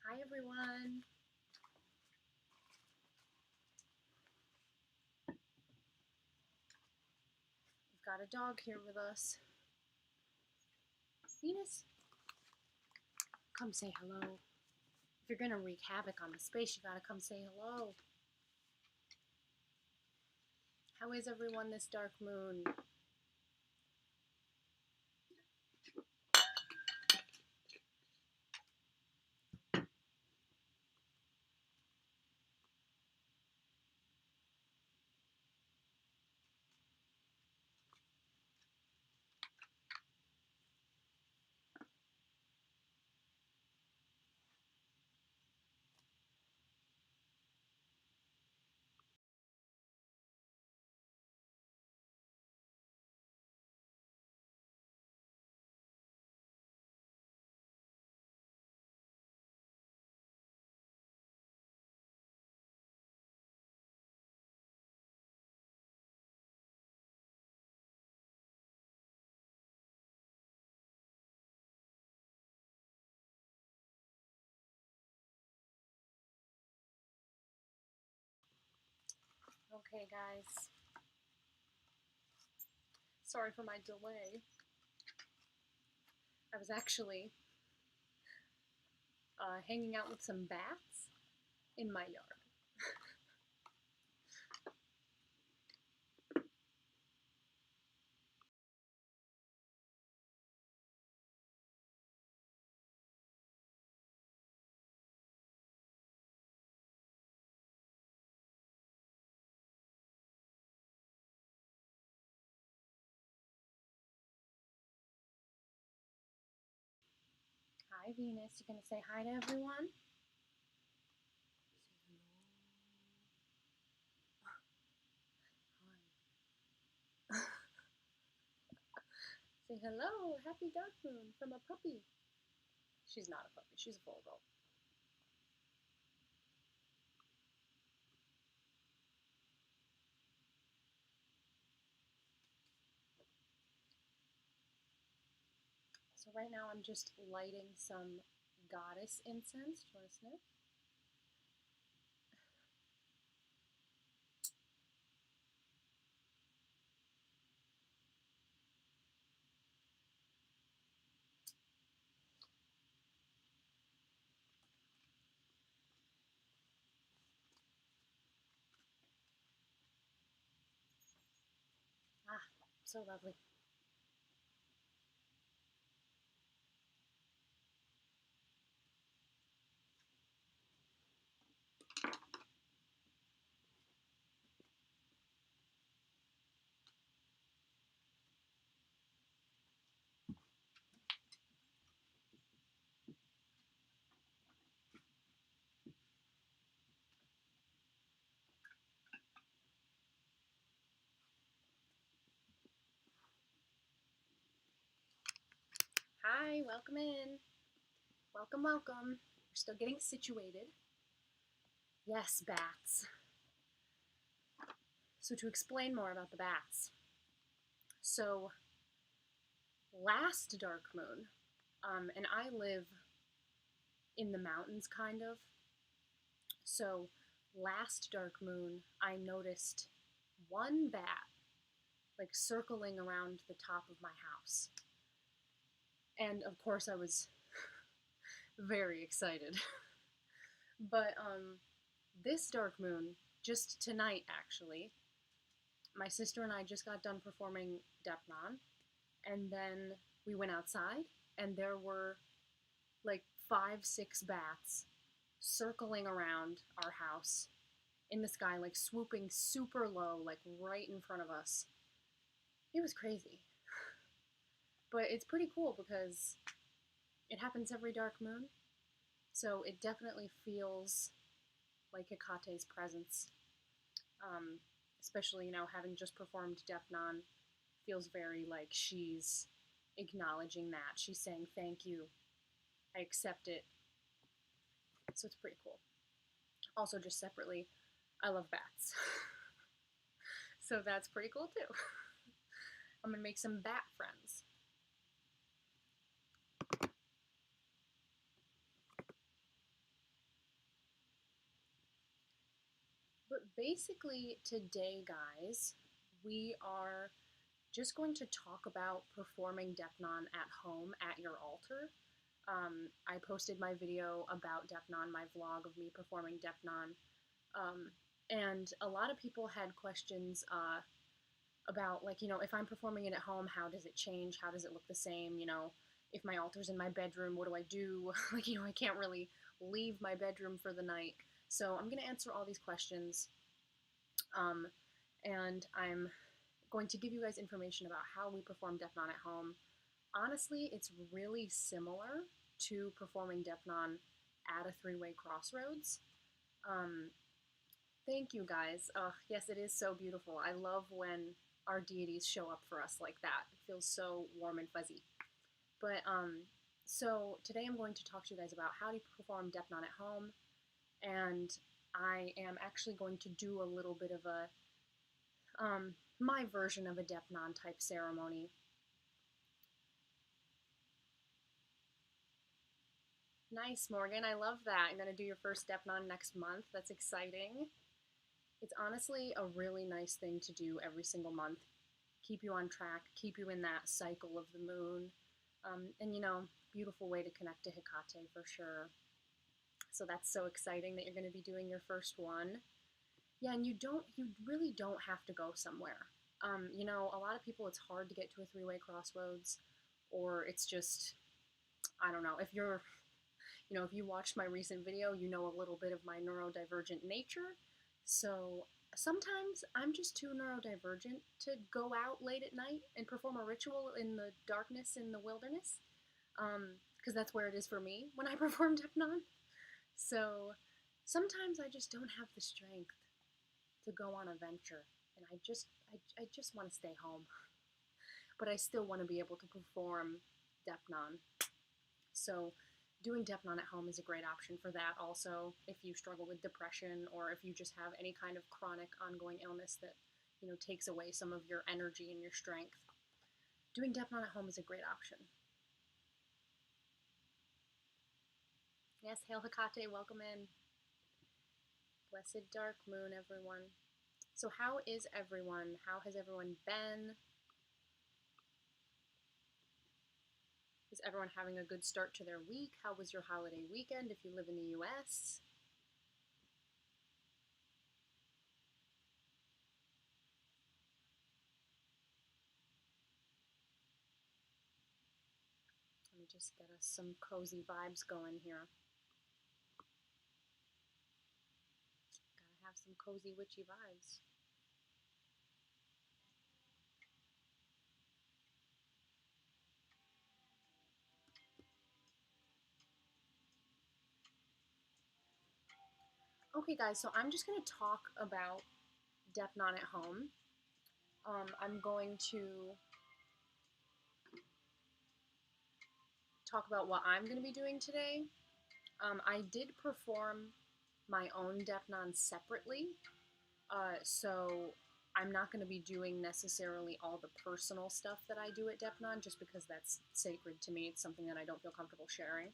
Hi everyone. We've got a dog here with us. Venus, come say hello. If you're gonna wreak havoc on the space, you gotta come say hello. How is everyone this dark moon? Okay guys, sorry for my delay. I was actually hanging out with some bats in my yard. Hi Venus, you gonna say hi to everyone? Hi. Say hello, happy dark moon from a puppy. She's not a puppy, she's a full adult. So right now I'm just lighting some goddess incense. Do you want to sniff? Ah, so lovely. Hi, welcome in. Welcome, welcome. We're still getting situated. Yes, bats. So to explain more about the bats. So last dark moon, and I live in the mountains kind of. So last dark moon, I noticed one bat like circling around the top of my house. And of course I was very excited. But this dark moon, just tonight actually, my sister and I just got done performing Deipnon, and then we went outside, and there were like 5, 6 bats circling around our house in the sky, like swooping super low, like right in front of us. It was crazy. But it's pretty cool because it happens every dark moon, so it definitely feels like Hekate's presence. Especially, having just performed Deipnon feels very like she's acknowledging that. She's saying, thank you, I accept it. So it's pretty cool. Also, just separately, I love bats. So that's pretty cool too. I'm gonna make some bat friends. basically today, guys, we are just going to talk about performing Deipnon at home at your altar. I posted my video about Deipnon, my vlog of me performing Deipnon, and a lot of people had questions about, like, if I'm performing it at home, how does it change? How does it look the same? If my altar's in my bedroom, what do I do? Like, I can't really leave my bedroom for the night. So I'm going to answer all these questions, and I'm going to give you guys information about how we perform Deipnon at home. Honestly, it's really similar to performing Deipnon at a three-way crossroads. Thank you, guys. Yes, it is so beautiful. I love when our deities show up for us like that. It feels so warm and fuzzy. But, so today I'm going to talk to you guys about how to perform Deipnon at home, and I am actually going to do a little bit of a, my version of a Deipnon type ceremony. Nice, Morgan. I love that. I'm going to do your first Deipnon next month. That's exciting. It's honestly a really nice thing to do every single month. Keep you on track, keep you in that cycle of the moon. And beautiful way to connect to Hecate for sure. So that's so exciting that you're going to be doing your first one. Yeah, and you really don't have to go somewhere. A lot of people, it's hard to get to a three-way crossroads, or it's just, I don't know, if you watched my recent video, you know a little bit of my neurodivergent nature. So sometimes I'm just too neurodivergent to go out late at night and perform a ritual in the darkness in the wilderness, because that's where it is for me when I perform Deipnon. So sometimes I just don't have the strength to go on a venture, and I just want to stay home. But I still want to be able to perform Deipnon. So doing Deipnon at home is a great option for that also, if you struggle with depression or if you just have any kind of chronic ongoing illness that, takes away some of your energy and your strength. Doing Deipnon at home is a great option. Yes, hail Hecate, welcome in. Blessed dark moon, everyone. So how is everyone? How has everyone been? Is everyone having a good start to their week? How was your holiday weekend if you live in the US? Let me just get us some cozy vibes going here. Gotta have some cozy witchy vibes. Okay, guys, so I'm just going to talk about Deipnon at home. I'm going to talk about what I'm going to be doing today. I did perform my own Deipnon separately, so I'm not going to be doing necessarily all the personal stuff that I do at Deipnon, just because that's sacred to me. It's something that I don't feel comfortable sharing.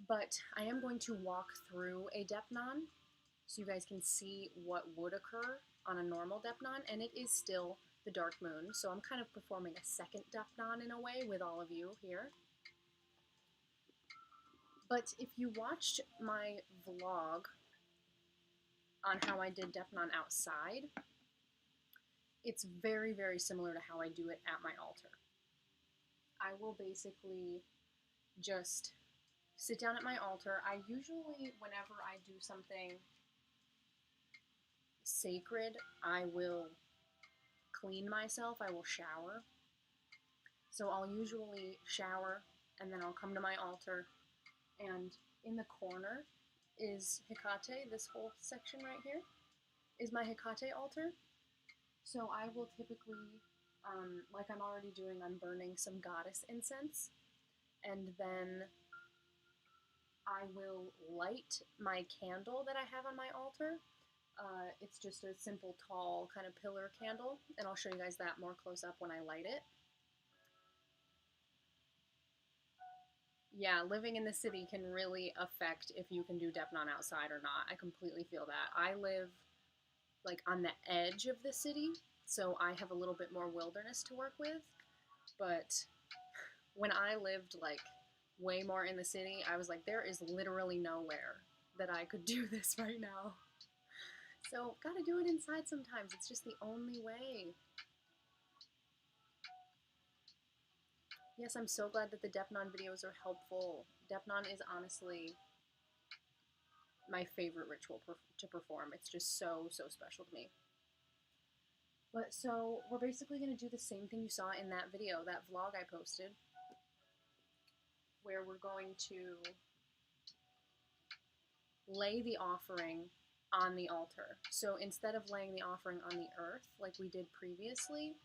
But I am going to walk through a Deipnon so you guys can see what would occur on a normal Deipnon, and it is still the dark moon, so I'm kind of performing a second Deipnon in a way with all of you here. But if you watched my vlog on how I did Deipnon outside, it's very, very similar to how I do it at my altar. I will basically just sit down at my altar. I usually, whenever I do something sacred, I will clean myself, I will shower. So I'll usually shower, and then I'll come to my altar, and in the corner is Hecate. This whole section right here is my Hecate altar. So I will typically, like I'm already doing, I'm burning some goddess incense, and then I will light my candle that I have on my altar. It's just a simple, tall, kind of pillar candle, and I'll show you guys that more close up when I light it. Yeah, living in the city can really affect if you can do Deipnon outside or not. I completely feel that. I live like on the edge of the city, so I have a little bit more wilderness to work with. But when I lived like way more in the city, I was like, there is literally nowhere that I could do this right now. So, gotta do it inside sometimes. It's just the only way. Yes, I'm so glad that the Deipnon videos are helpful. Deipnon is honestly my favorite ritual to perform. It's just so, so special to me. But so, we're basically going to do the same thing you saw in that video, that vlog I posted, where we're going to lay the offering on the altar. So instead of laying the offering on the earth like we did previously,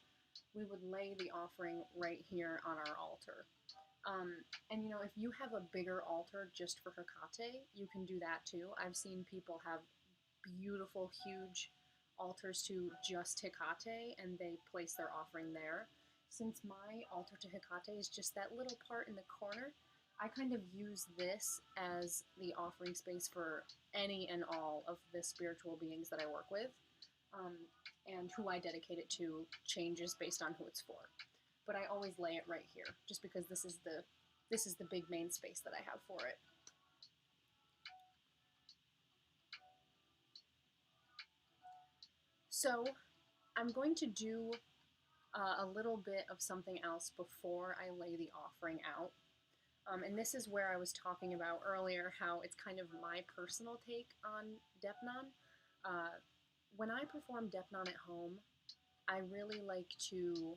we would lay the offering right here on our altar. And you know, if you have a bigger altar just for Hecate, you can do that too. I've seen people have beautiful, huge altars to just Hecate, and they place their offering there. Since my altar to Hecate is just that little part in the corner, I kind of use this as the offering space for any and all of the spiritual beings that I work with, and who I dedicate it to changes based on who it's for. But I always lay it right here, just because this is the big main space that I have for it. So I'm going to do a little bit of something else before I lay the offering out. And this is where I was talking about earlier how it's kind of my personal take on Deipnon. When I perform Deipnon at home, I really like to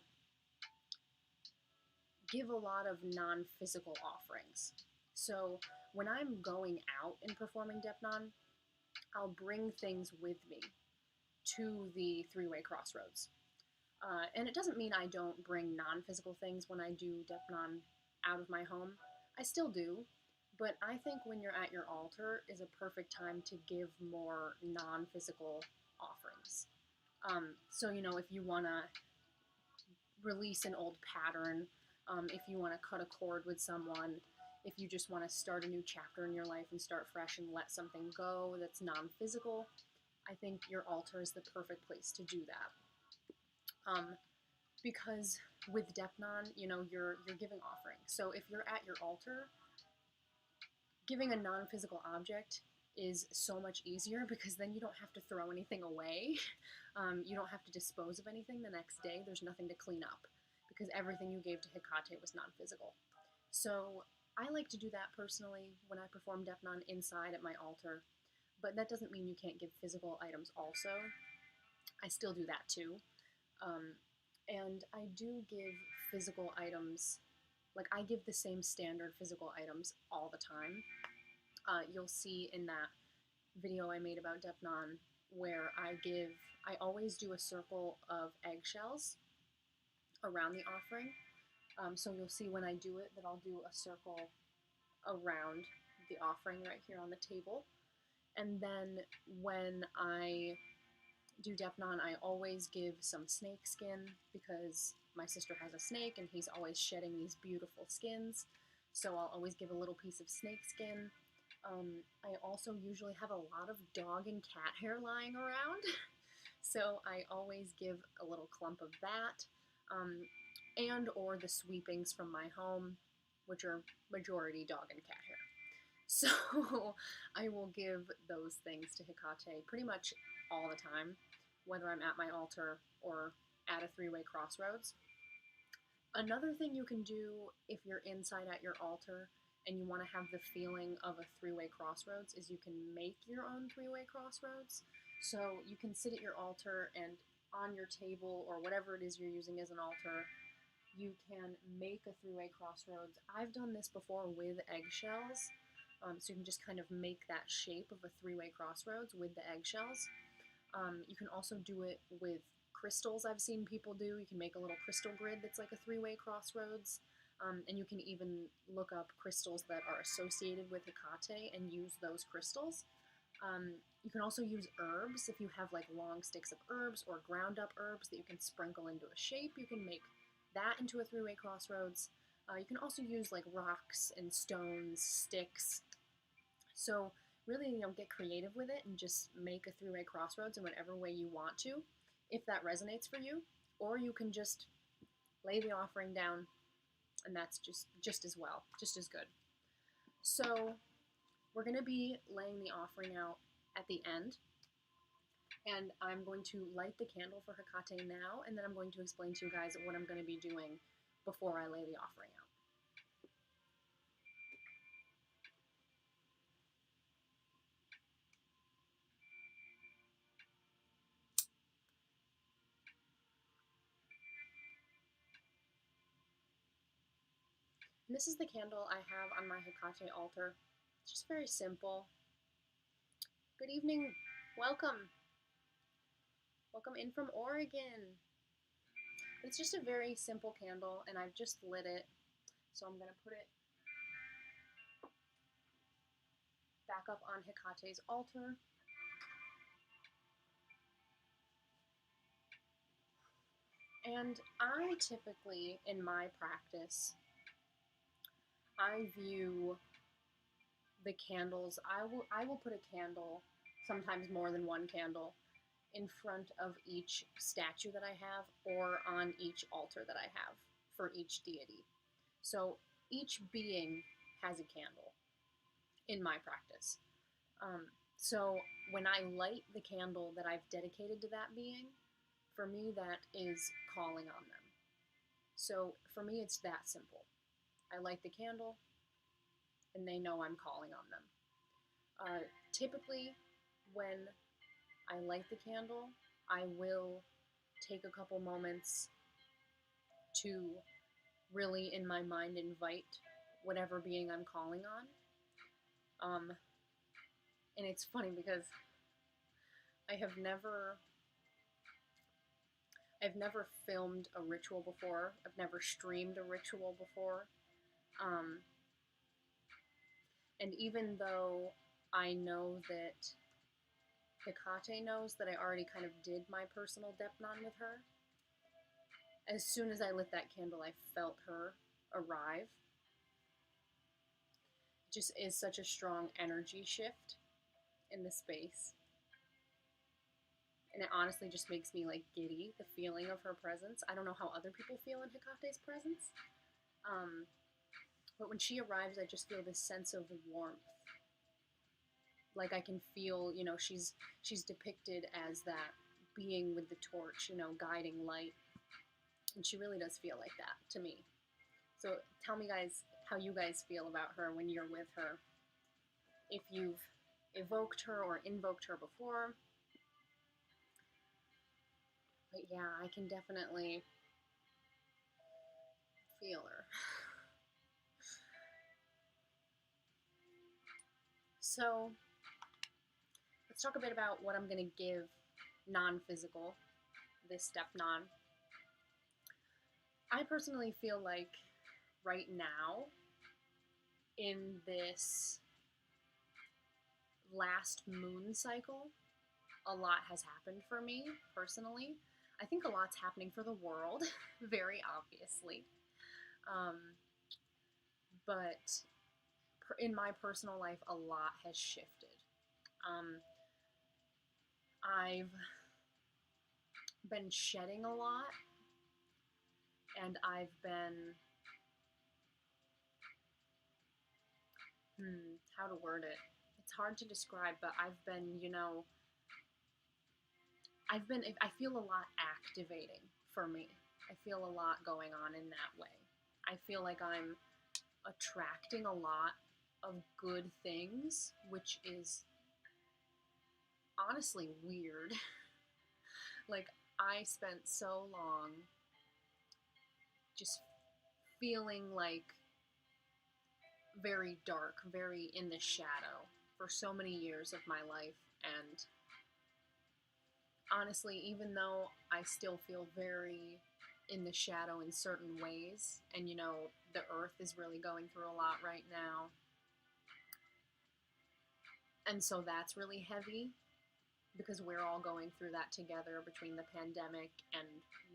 give a lot of non-physical offerings. So when I'm going out and performing Deipnon, I'll bring things with me to the three-way crossroads. And it doesn't mean I don't bring non-physical things when I do Deipnon out of my home. I still do, but I think when you're at your altar is a perfect time to give more non-physical offerings. So, you know, if you want to release an old pattern, if you want to cut a cord with someone, if you just want to start a new chapter in your life and start fresh and let something go that's non-physical, I think your altar is the perfect place to do that. Because with Deipnon, you know, you're giving offering. So if you're at your altar, giving a non-physical object is so much easier because then you don't have to throw anything away. You don't have to dispose of anything the next day. There's nothing to clean up because everything you gave to Hecate was non-physical. So I like to do that personally when I perform Deipnon inside at my altar, but that doesn't mean you can't give physical items also. I still do that too. And I do give physical items, like I give the same standard physical items all the time. You'll see in that video I made about Deipnon where I always do a circle of eggshells around the offering. So you'll see when I do it that I'll do a circle around the offering right here on the table. And then when I do Deipnon, I always give some snake skin because my sister has a snake and he's always shedding these beautiful skins. So I'll always give a little piece of snake skin. I also usually have a lot of dog and cat hair lying around. So I always give a little clump of that. And or the sweepings from my home, which are majority dog and cat hair. So I will give those things to Hecate pretty much all the time, whether I'm at my altar or at a three-way crossroads. Another thing you can do if you're inside at your altar and you want to have the feeling of a three-way crossroads is you can make your own three-way crossroads. So you can sit at your altar and on your table or whatever it is you're using as an altar, you can make a three-way crossroads. I've done this before with eggshells. So you can just kind of make that shape of a three-way crossroads with the eggshells. You can also do it with crystals I've seen people do. You can make a little crystal grid that's like a three-way crossroads. And you can even look up crystals that are associated with Hecate and use those crystals. You can also use herbs. If you have like long sticks of herbs or ground up herbs that you can sprinkle into a shape, you can make that into a three-way crossroads. You can also use like rocks and stones, sticks. So really, get creative with it and just make a three-way crossroads in whatever way you want to, if that resonates for you. Or you can just lay the offering down, and that's just as well, just as good. So we're going to be laying the offering out at the end, and I'm going to light the candle for Hecate now, and then I'm going to explain to you guys what I'm going to be doing before I lay the offering out. And this is the candle I have on my Hecate altar. It's just very simple. Good evening. Welcome. Welcome in from Oregon. It's just a very simple candle, and I've just lit it. So I'm going to put it back up on Hecate's altar. And I typically, in my practice, I view the candles, I will put a candle, sometimes more than one candle, in front of each statue that I have or on each altar that I have for each deity. So each being has a candle in my practice. So when I light the candle that I've dedicated to that being, for me that is calling on them. So for me it's that simple. I light the candle and they know I'm calling on them. Typically when I light the candle, I will take a couple moments to really in my mind invite whatever being I'm calling on. And it's funny because I've never filmed a ritual before. I've never streamed a ritual before. And even though I know that Hecate knows that I already kind of did my personal Deipnon with her, as soon as I lit that candle, I felt her arrive. It just is such a strong energy shift in the space. And it honestly just makes me like giddy, the feeling of her presence. I don't know how other people feel in Hecate's presence. But when she arrives, I just feel this sense of warmth. Like I can feel, she's depicted as that being with the torch, guiding light. And she really does feel like that to me. So tell me guys how you guys feel about her when you're with her. If you've evoked her or invoked her before. But yeah, I can definitely feel her. So let's talk a bit about what I'm going to give non-physical, this Deipnon. I personally feel like right now, in this last moon cycle, a lot has happened for me personally. I think a lot's happening for the world, very obviously. But in my personal life, a lot has shifted. I've been shedding a lot, and I've been, how to word it? It's hard to describe, but I've been, I feel a lot activating for me. I feel a lot going on in that way. I feel like I'm attracting a lot of good things, which is honestly weird. Like, I spent so long just feeling like very dark, very in the shadow for so many years of my life. And honestly, even though I still feel very in the shadow in certain ways, and the earth is really going through a lot right now, and so that's really heavy because we're all going through that together between the pandemic and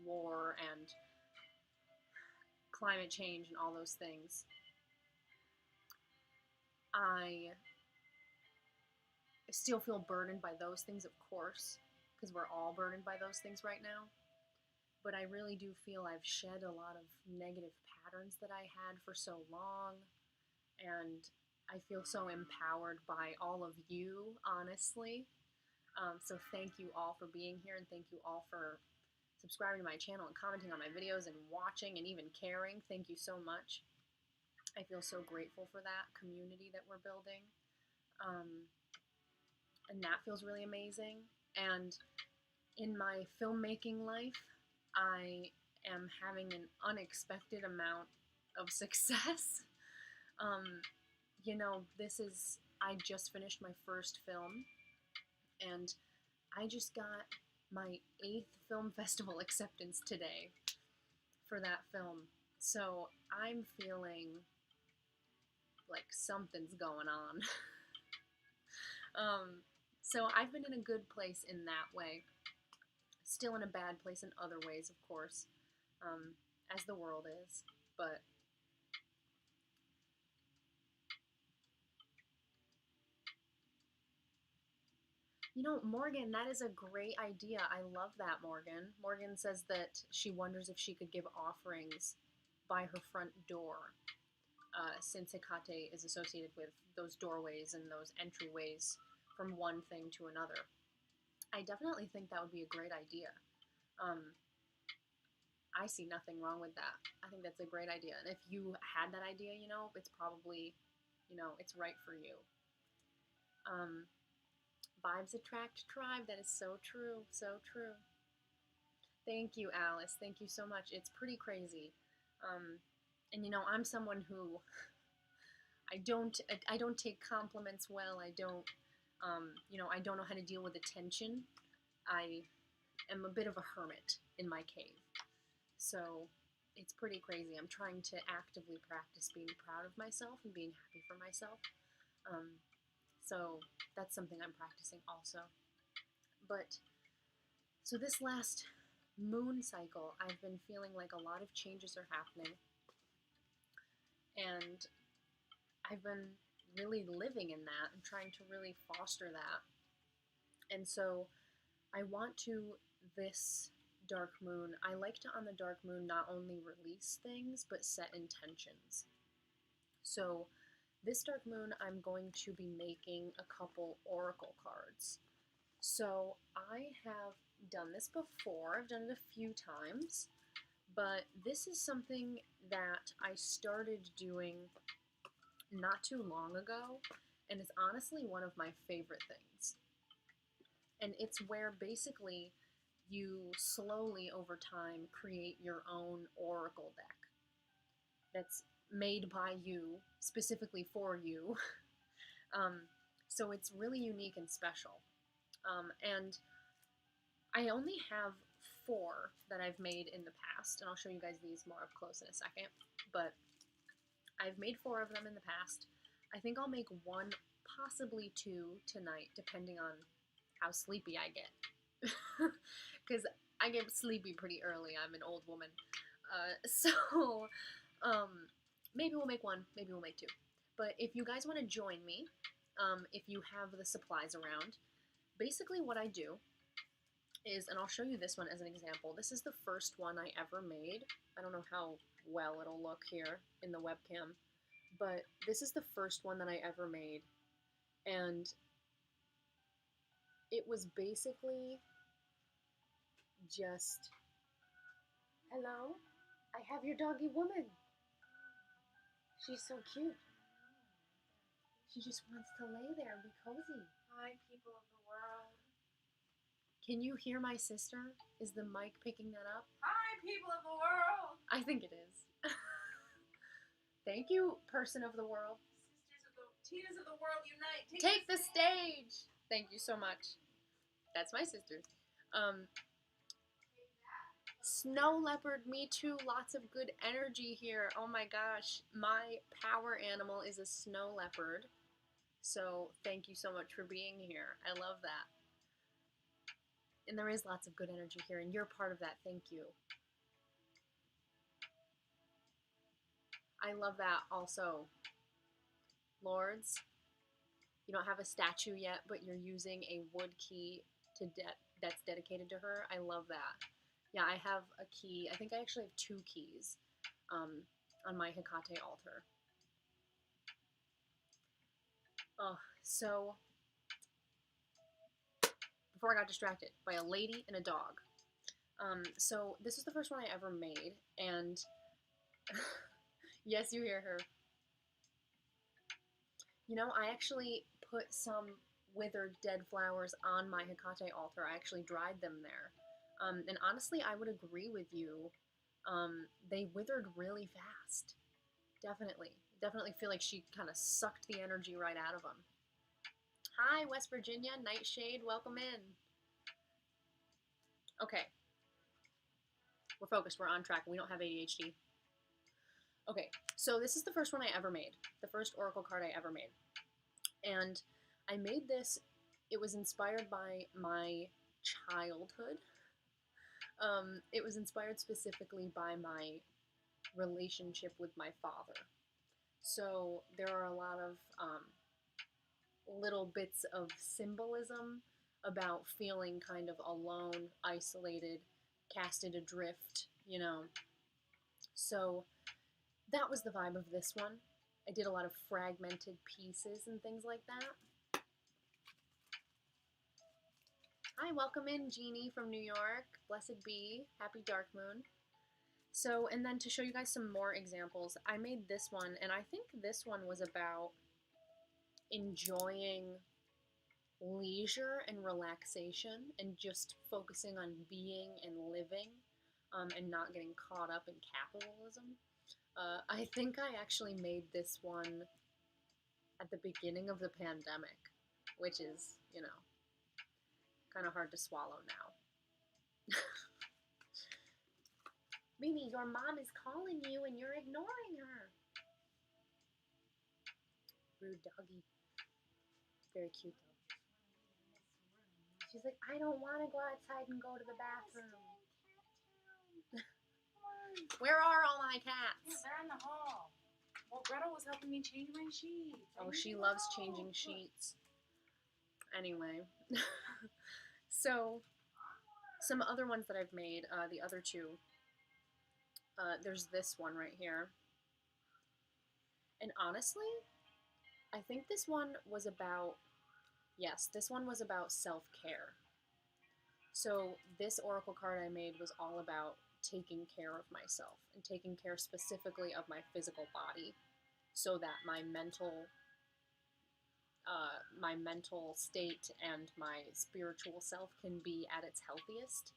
war and climate change and all those things. I still feel burdened by those things, of course, because we're all burdened by those things right now. But I really do feel I've shed a lot of negative patterns that I had for so long. And I feel so empowered by all of you, honestly. So thank you all for being here, and thank you all for subscribing to my channel and commenting on my videos and watching and even caring. Thank you so much. I feel so grateful for that community that we're building. And that feels really amazing. And in my filmmaking life, I am having an unexpected amount of success. You know, I just finished my first film, and I just got my 8th film festival acceptance today for that film. So I'm feeling like something's going on. So I've been in a good place in that way. Still in a bad place in other ways, of course, as the world is. But you know, Morgan, that is a great idea. I love that, Morgan. Morgan says that she wonders if she could give offerings by her front door, since Hecate is associated with those doorways and those entryways from one thing to another. I definitely think that would be a great idea. I see nothing wrong with that. I think that's a great idea. And if you had that idea, you know, it's probably, you know, it's right for you. Vibes attract tribe. That is so true. So true. Thank you, Alice. Thank you so much. It's pretty crazy. And you know, I'm someone who I don't take compliments well. I don't, you know, I don't know how to deal with attention. I am a bit of a hermit in my cave. So it's pretty crazy. I'm trying to actively practice being proud of myself and being happy for myself. So that's something I'm practicing also. But so this last moon cycle, I've been feeling like a lot of changes are happening. And I've been really living in that and trying to really foster that. And so I want to, this dark moon, I like to, on the dark moon, not only release things, but set intentions. So this dark moon, I'm going to be making a couple oracle cards. So I have done this before. I've done it a few times, but this is something that I started doing not too long ago, and it's honestly one of my favorite things. And it's where basically you slowly over time create your own oracle deck that's made by you, specifically for you. So it's really unique and special. And I only have 4 that I've made in the past, and I'll show you guys these more up close in a second. But I've made 4 of them in the past. I think I'll make 1, possibly 2 tonight, depending on how sleepy I get. Because I get sleepy pretty early. I'm an old woman. So maybe we'll make 1, maybe we'll make 2. But if you guys want to join me, if you have the supplies around, basically what I do is, and I'll show you this one as an example. This is the first one I ever made. I don't know how well it'll look here in the webcam, but this is the first one that I ever made. And it was basically just, hello, I have your doggy woman. She's so cute. She just wants to lay there and be cozy. Hi, people of the world. Can you hear my sister? Is the mic picking that up? Hi, people of the world. I think it is. Thank you, person of the world. Tinas of the world, unite. Take the stage. Thank you so much. That's my sister. Snow leopard, me too. Lots of good energy here. Oh my gosh. My power animal is a snow leopard. So thank you so much for being here. I love that. And there is lots of good energy here, and you're part of that. Thank you. I love that also. Lords, you don't have a statue yet, but you're using a wood key that's dedicated to her. I love that. Yeah, I have a key. I think I actually have 2 keys on my Hecate altar. Oh, so before I got distracted by a lady and a dog. So this is the first one I ever made, and yes, you hear her. You know, I actually put some withered dead flowers on my Hecate altar. I actually dried them there. And honestly, I would agree with you. They withered really fast. Definitely. Definitely feel like she kind of sucked the energy right out of them. Hi, West Virginia, Nightshade, welcome in. Okay. We're focused, we're on track, we don't have ADHD. Okay, so this is the first one I ever made. The first oracle card I ever made. And I made this, it was inspired by my childhood. It was inspired specifically by my relationship with my father. So there are a lot of little bits of symbolism about feeling kind of alone, isolated, casted adrift, you know. So that was the vibe of this one. I did a lot of fragmented pieces and things like that. Hi, welcome in, Jeannie from New York. Blessed be. Happy Dark Moon. So, and then to show you guys some more examples, I made this one, and I think this one was about enjoying leisure and relaxation and just focusing on being and living and not getting caught up in capitalism. I think I actually made this one at the beginning of the pandemic, which is, you know, kind of hard to swallow now. Mimi, your mom is calling you and you're ignoring her. Rude doggy. Very cute though. She's like, I don't want to go outside and go to the bathroom. Where are all my cats? Yeah, they're in the hall. Well, Gretel was helping me change my sheets. Oh, she loves changing sheets. Anyway. So, some other ones that I've made, the other 2. There's this one right here. And honestly, I think this one was about, yes, this one was about self-care. So this oracle card I made was all about taking care of myself and taking care specifically of my physical body so that my mental state and my spiritual self can be at its healthiest.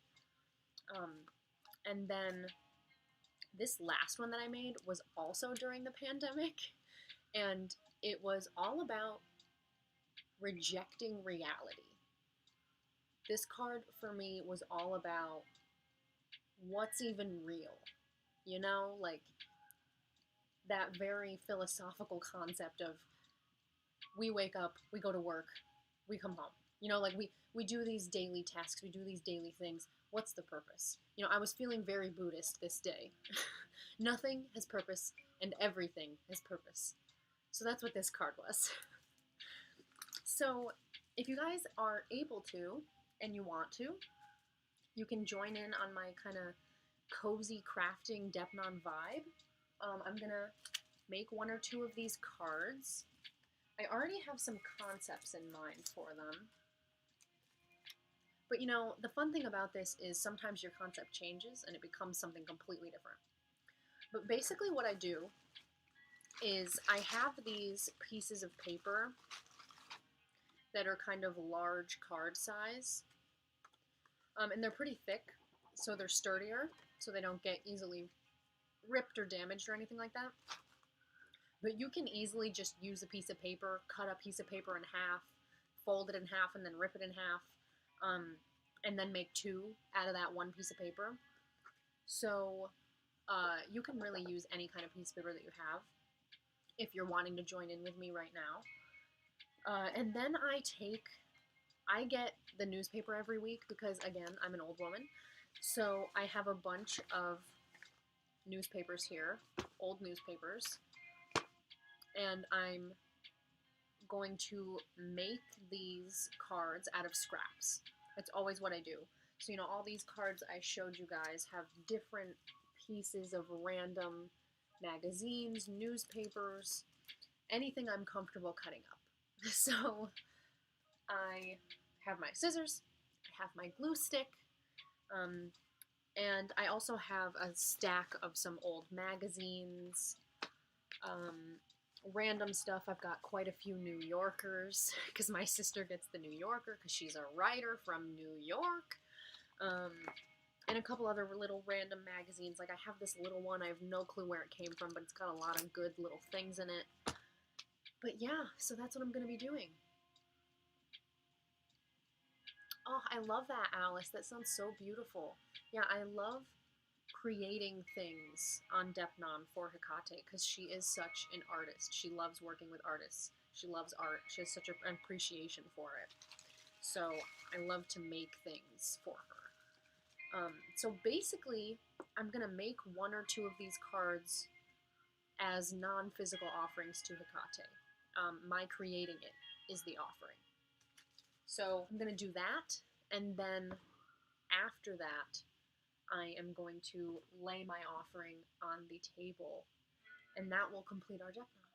And then this last one that I made was also during the pandemic, and it was all about rejecting reality. This card for me was all about what's even real, you know, like that very philosophical concept of we wake up, we go to work, we come home. You know, like we do these daily tasks, we do these daily things. What's the purpose? You know, I was feeling very Buddhist this day. Nothing has purpose and everything has purpose. So that's what this card was. So if you guys are able to and you want to, you can join in on my kind of cozy crafting Deipnon vibe. I'm gonna make 1 or 2 of these cards. I already have some concepts in mind for them. But you know, the fun thing about this is sometimes your concept changes and it becomes something completely different. But basically what I do is I have these pieces of paper that are kind of large card size. And they're pretty thick, so they're sturdier, so they don't get easily ripped or damaged or anything like that. But you can easily just use a piece of paper, cut a piece of paper in half, fold it in half, and then rip it in half, and then make 2 out of that 1 piece of paper. So you can really use any kind of piece of paper that you have if you're wanting to join in with me right now. And then I get the newspaper every week because, again, I'm an old woman. So I have a bunch of newspapers here, old newspapers, and I'm going to make these cards out of scraps. It's always what I do. So, all these cards I showed you guys have different pieces of random magazines, newspapers, anything I'm comfortable cutting up. So, I have my scissors, I have my glue stick, and I also have a stack of some old magazines, random stuff. I've got quite a few New Yorkers, because my sister gets the New Yorker, because she's a writer from New York, and a couple other little random magazines. Like, I have this little one, I have no clue where it came from, but it's got a lot of good little things in it. But yeah, so that's what I'm going to be doing. Oh, I love that, Alice. That sounds so beautiful. Yeah, I love creating things on Deipnon for Hecate, because she is such an artist. She loves working with artists. She loves art. She has such an appreciation for it. So I love to make things for her. So basically, I'm going to make one or two of these cards as non-physical offerings to Hecate. My creating it is the offering. So I'm going to do that, and then after that, I am going to lay my offering on the table, and that will complete our Deipnon.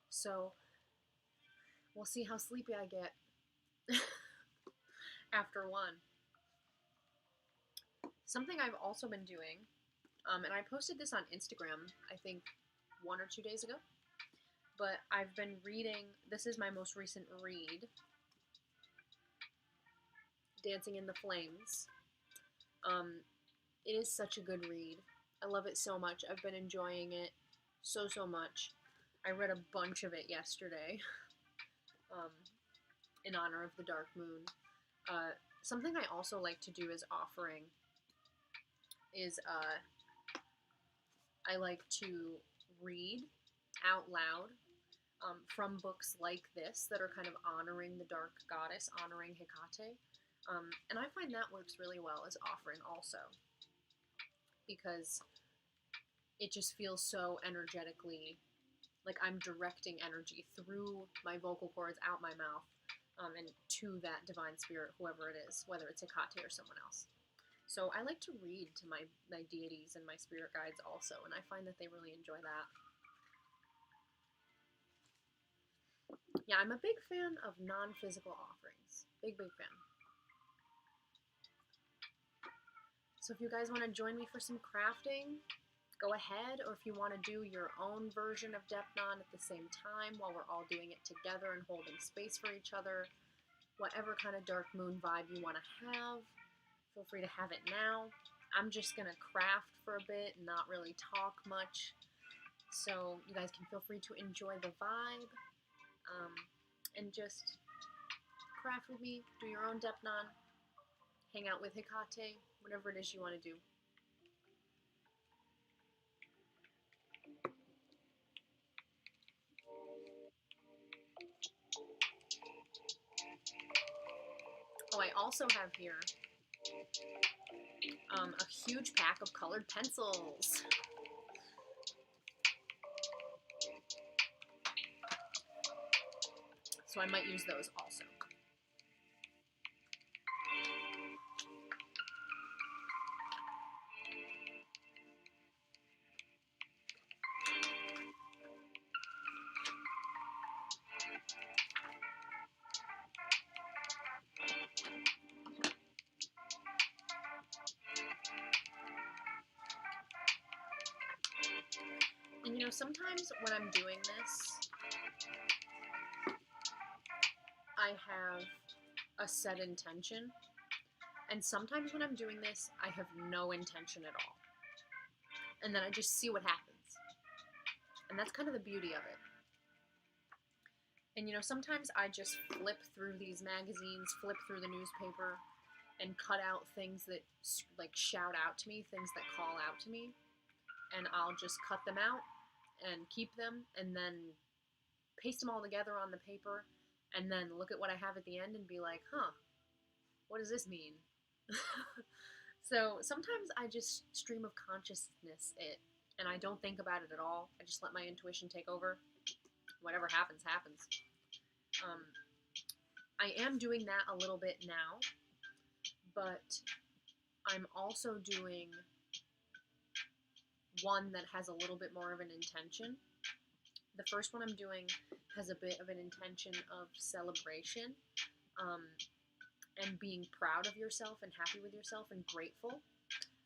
So we'll see how sleepy I get after one. Something I've also been doing, and I posted this on Instagram, I think 1 or 2 days ago, but I've been reading, this is my most recent read, Dancing in the Flames. It is such a good read. I love it so much. I've been enjoying it so much. I read a bunch of it yesterday in honor of the dark moon. Something I also like to do as offering is I like to read out loud from books like this that are kind of honoring the dark goddess, honoring Hecate. And I find that works really well as offering also, because it just feels so energetically like I'm directing energy through my vocal cords, out my mouth, and to that divine spirit, whoever it is, whether it's Hecate or someone else. So I like to read to my deities and my spirit guides also, and I find that they really enjoy that. Yeah, I'm a big fan of non-physical offerings. Big fan. So if you guys want to join me for some crafting, go ahead, or if you want to do your own version of Deipnon at the same time while we're all doing it together and holding space for each other, whatever kind of dark moon vibe you want to have, feel free to have it now. I'm just going to craft for a bit and not really talk much, so you guys can feel free to enjoy the vibe and just craft with me, do your own Deipnon, hang out with Hecate, whatever it is you want to do. Oh, I also have here a huge pack of colored pencils. So I might use those also. And sometimes when I'm doing this, I have a set intention, and sometimes when I'm doing this, I have no intention at all. And then I just see what happens. And that's kind of the beauty of it. And sometimes I just flip through these magazines, flip through the newspaper, and cut out things that like shout out to me, things that call out to me, and I'll just cut them out and keep them, and then paste them all together on the paper, and then look at what I have at the end and be like, huh, what does this mean? So sometimes I just stream of consciousness it, and I don't think about it at all. I just let my intuition take over. Whatever happens, happens. I am doing that a little bit now, but I'm also doing one that has a little bit more of an intention. The first one I'm doing has a bit of an intention of celebration, and being proud of yourself and happy with yourself and grateful.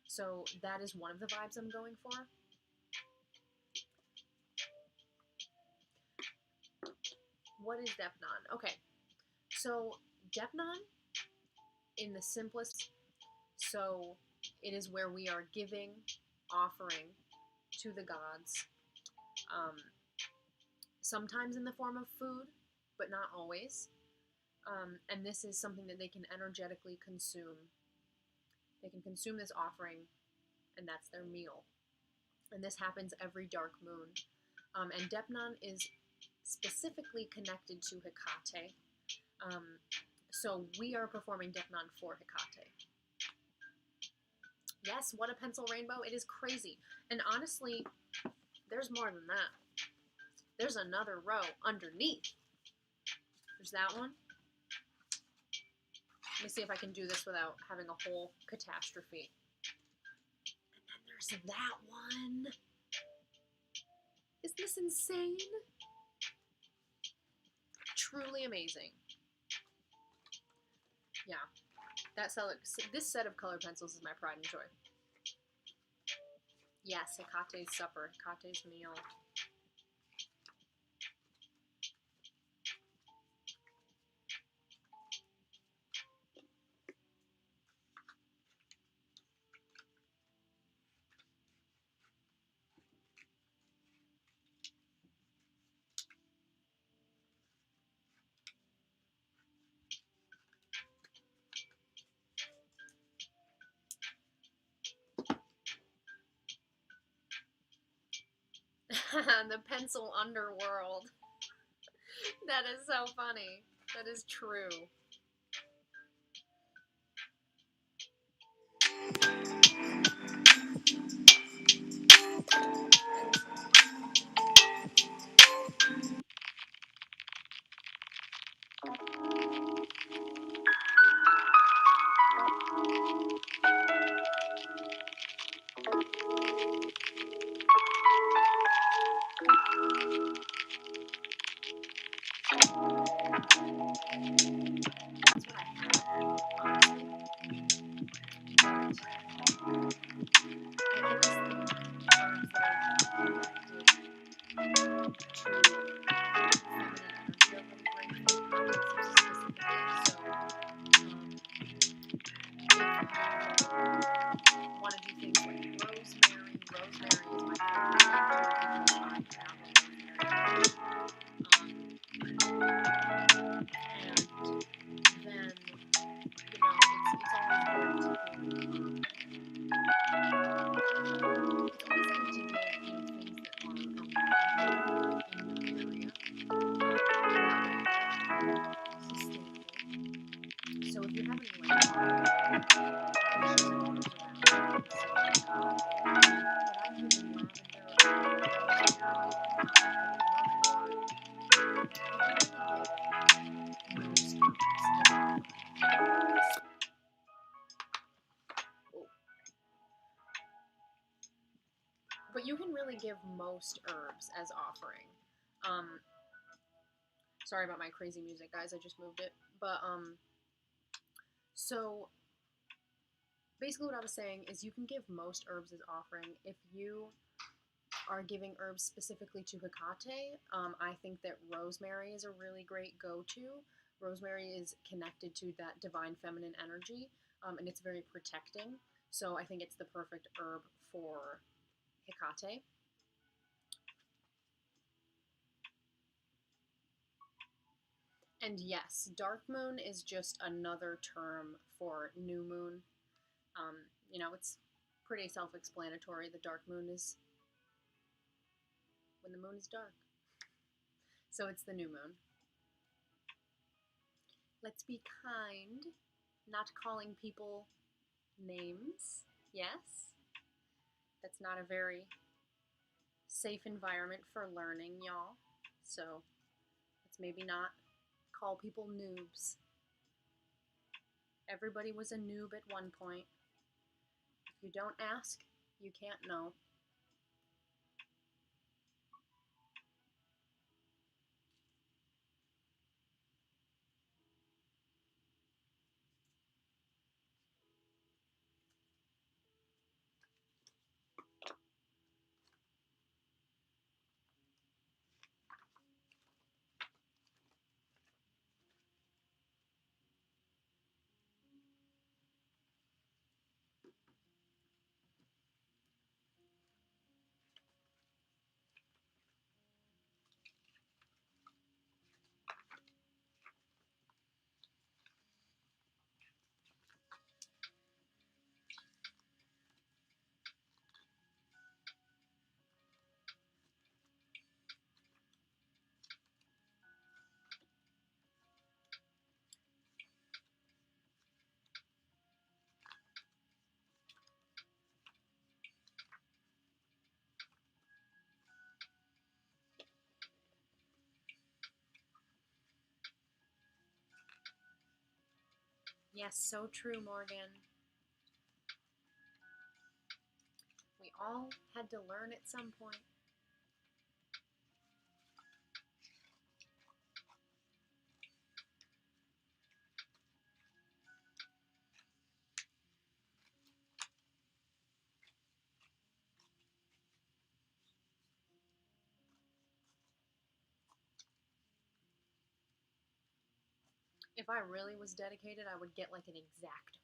So that is one of the vibes I'm going for. What is Deipnon? Okay, so Deipnon, in the simplest, so it is where we are giving, offering to the gods, sometimes in the form of food, but not always. And this is something that they can energetically consume. They can consume this offering, and that's their meal. And this happens every dark moon. And Deipnon is specifically connected to Hecate. So we are performing Deipnon for Hecate. Yes, what a pencil rainbow. It is crazy. And honestly, there's more than that. There's another row underneath. There's that one. Let me see if I can do this without having a whole catastrophe. And then there's that one. Isn't this insane? Truly amazing. Yeah. This set of colored pencils is my pride and joy. Yes, Hecate's supper, Hecate's meal. The pencil underworld. That is so funny. That is true. That's what I have, honestly. But I always think herbs that are connected to feminine energy are really great for Hecate specifically. So, if you want to do things like rosemary, rosemary is my favorite herb because I have a rosemary plant. And then, you know, it's always good to give, it's always good to give, you know, things that are around you in your area. Sustainable. So if you have any like bushes and herbs around you, so but I've given lavender, but you can really give most herbs as offering. Sorry about my crazy music, guys. I just moved it. But so basically what I was saying is you can give most herbs as offering. If you are giving herbs specifically to Hecate, I think that rosemary is a really great go-to. Rosemary is connected to that divine feminine energy, and it's very protecting. So I think it's the perfect herb for Hecate. And yes, dark moon is just another term for new moon. You know, it's pretty self-explanatory. The dark moon is when the moon is dark. So it's the new moon. Let's be kind, not calling people names. Yes? That's not a very safe environment for learning, y'all. So let's maybe not call people noobs. Everybody was a noob at one point. If you don't ask, you can't know. Yes, so true, Morgan. We all had to learn at some point. If I really was dedicated, I would get like an X-Acto knife.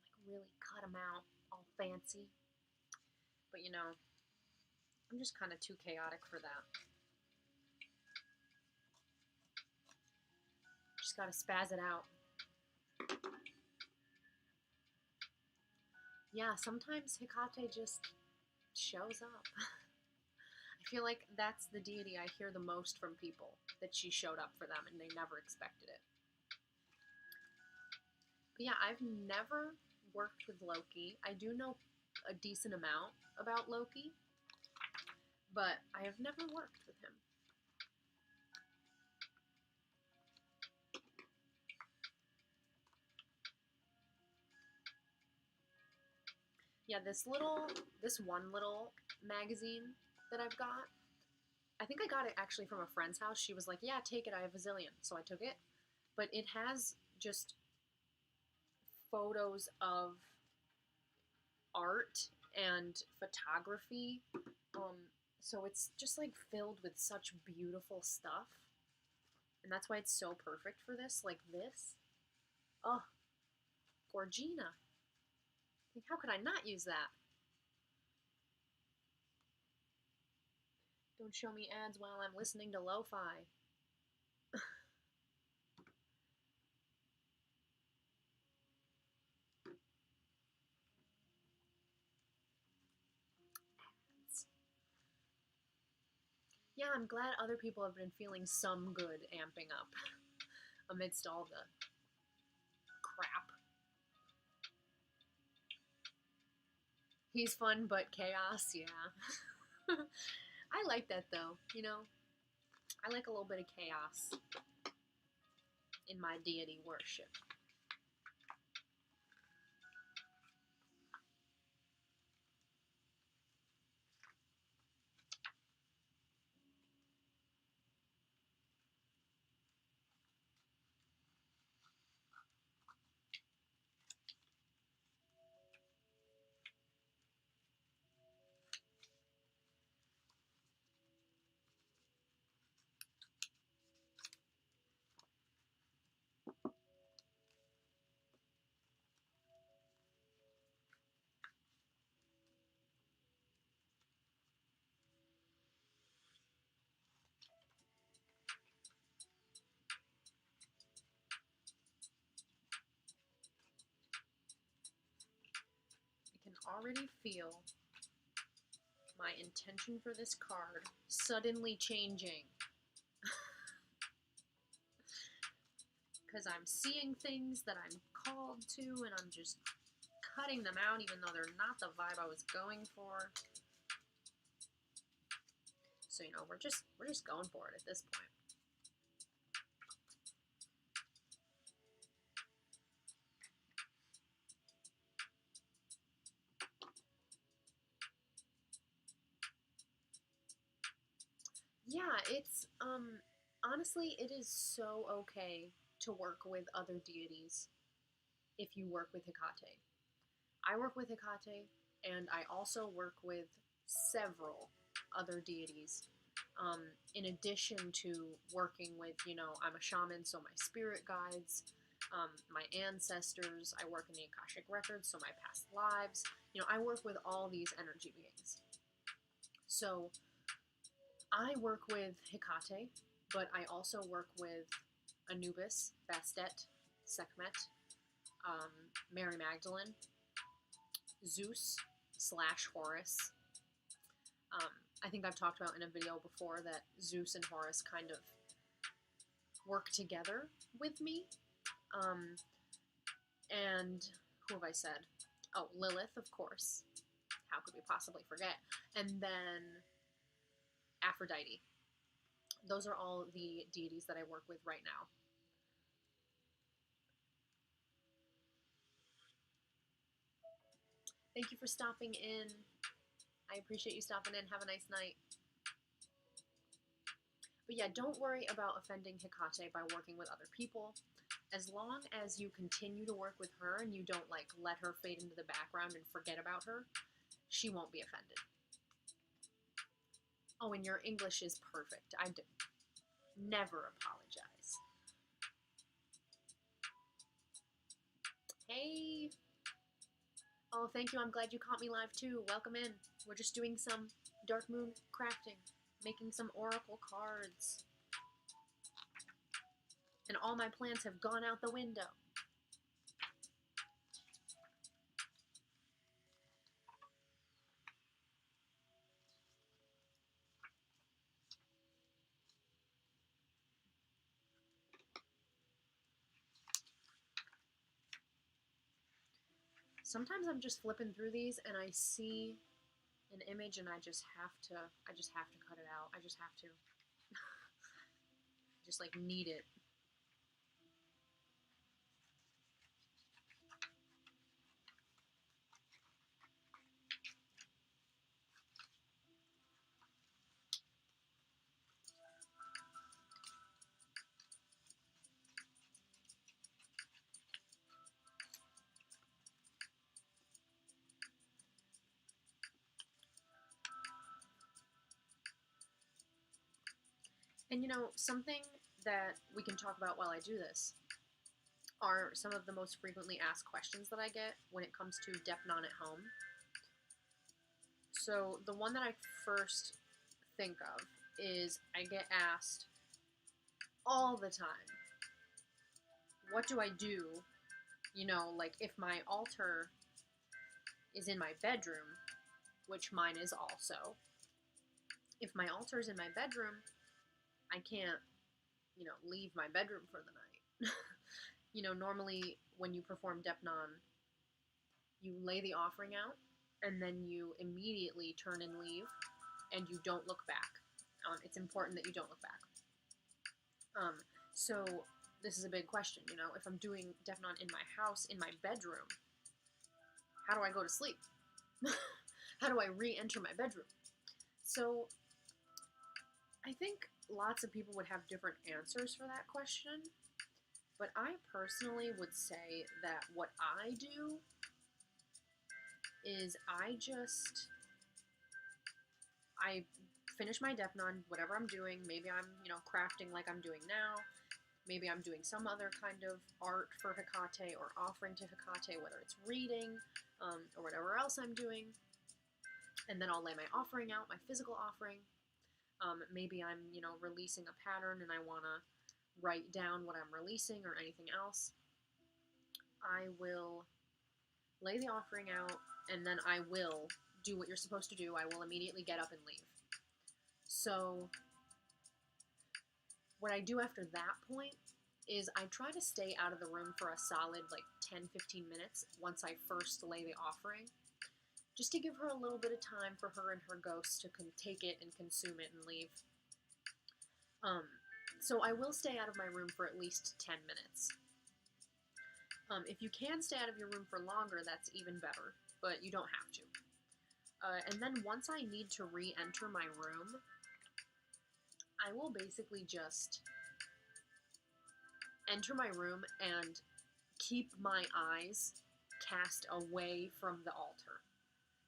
Like really cut them out, all fancy. But you know, I'm just kind of too chaotic for that. Just gotta spaz it out. Yeah, sometimes Hecate just shows up. I feel like that's the deity I hear the most from people, that she showed up for them and they never expected it. But yeah, I've never worked with Loki. I do know a decent amount about Loki, but I have never worked with him. Yeah, this one little magazine that I've got, I think I got it actually from a friend's house. She was like, yeah, take it, I have a zillion. So I took it. But it has just photos of art and photography. So it's just like filled with such beautiful stuff. And that's why it's so perfect for this. Like this. Oh, Gorgina. Like, how could I not use that? Don't show me ads while I'm listening to lo-fi. Yeah, I'm glad other people have been feeling some good amping up amidst all the crap. He's fun, but chaos, yeah. I like that though, you know? I like a little bit of chaos in my deity worship. I can already feel my intention for this card suddenly changing. Because I'm seeing things that I'm called to and I'm just cutting them out even though they're not the vibe I was going for. So, you know, we're just going for it at this point. Yeah, it's honestly it is so okay to work with other deities if you work with Hecate. I work with Hecate, and I also work with several other deities. In addition to working with, I'm a shaman, so my spirit guides, my ancestors, I work in the Akashic Records, so my past lives. I work with all these energy beings. So I work with Hecate, but I also work with Anubis, Bastet, Sekhmet, Mary Magdalene, Zeus / Horus. I think I've talked about in a video before that Zeus and Horus kind of work together with me. And who have I said? Oh, Lilith, of course. How could we possibly forget? And then Aphrodite. Those are all the deities that I work with right now. Thank you for stopping in. I appreciate you stopping in. Have a nice night. But yeah, don't worry about offending Hecate by working with other people. As long as you continue to work with her and you don't let her fade into the background and forget about her, she won't be offended. Oh, and your English is perfect. I never apologize. Hey. Oh, thank you. I'm glad you caught me live too. Welcome in. We're just doing some Dark Moon crafting, making some oracle cards. And all my plans have gone out the window. Sometimes I'm just flipping through these and I see an image and I just have to cut it out. I just have to. Just need it. And something that we can talk about while I do this are some of the most frequently asked questions that I get when it comes to Deipnon at home. So the one that I first think of is I get asked all the time, what do I do, if my altar is in my bedroom, which mine is also. If my altar is in my bedroom, I can't, leave my bedroom for the night. Normally when you perform Deipnon, you lay the offering out, and then you immediately turn and leave, and you don't look back. It's important that you don't look back. So this is a big question, if I'm doing Deipnon in my house, in my bedroom, how do I go to sleep? How do I re-enter my bedroom? So I think lots of people would have different answers for that question, but I personally would say that what I do is I finish my Deipnon, whatever I'm doing. Maybe I'm, crafting like I'm doing now. Maybe I'm doing some other kind of art for Hecate or offering to Hecate, whether it's reading or whatever else I'm doing. And then I'll lay my offering out, my physical offering. Maybe I'm, releasing a pattern and I want to write down what I'm releasing or anything else. I will lay the offering out, and then I will do what you're supposed to do. I will immediately get up and leave. So what I do after that point is I try to stay out of the room for a solid 10-15 minutes once I first lay the offering, just to give her a little bit of time for her and her ghosts to take it and consume it and leave. So I will stay out of my room for at least 10 minutes. If you can stay out of your room for longer, that's even better, but you don't have to. And then once I need to re-enter my room, I will basically just enter my room and keep my eyes cast away from the altar.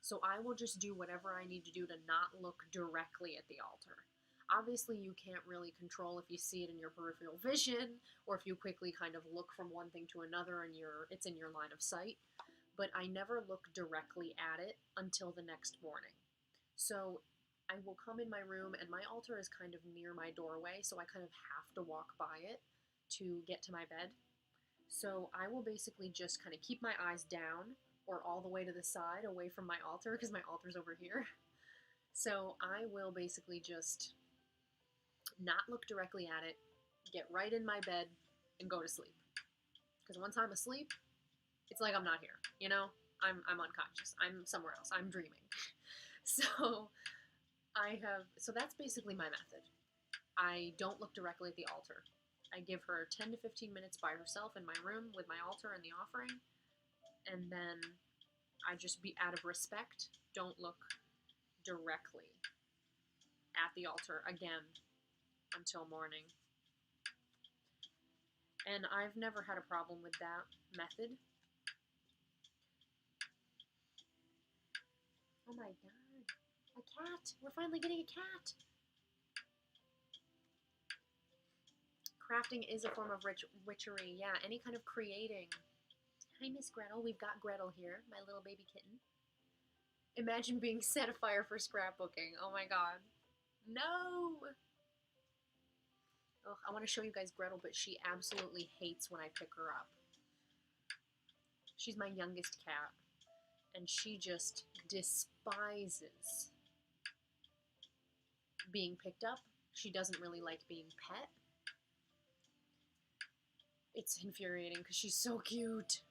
So I will just do whatever I need to do to not look directly at the altar. Obviously, you can't really control if you see it in your peripheral vision, or if you quickly kind of look from one thing to another and it's in your line of sight. But I never look directly at it until the next morning. So I will come in my room, and my altar is kind of near my doorway, so I kind of have to walk by it to get to my bed. So I will basically just kind of keep my eyes down or all the way to the side away from my altar, because my altar's over here. So I will basically just not look directly at it, get right in my bed, and go to sleep. Because once I'm asleep, it's like I'm not here, you know? I'm unconscious. I'm somewhere else. I'm dreaming. So that's basically my method. I don't look directly at the altar. I give her 10 to 15 minutes by herself in my room with my altar and the offering, and then I just, be out of respect, don't look directly at the altar again until morning. And I've never had a problem with that method. Oh my god. A cat! We're finally getting a cat! Crafting is a form of witchery. Yeah, any kind of creating. Hi, Miss Gretel. We've got Gretel here, my little baby kitten. Imagine being set afire for scrapbooking. Oh my god. No! Ugh, I want to show you guys Gretel, but she absolutely hates when I pick her up. She's my youngest cat, and she just despises being picked up. She doesn't really like being pet. It's infuriating because she's so cute.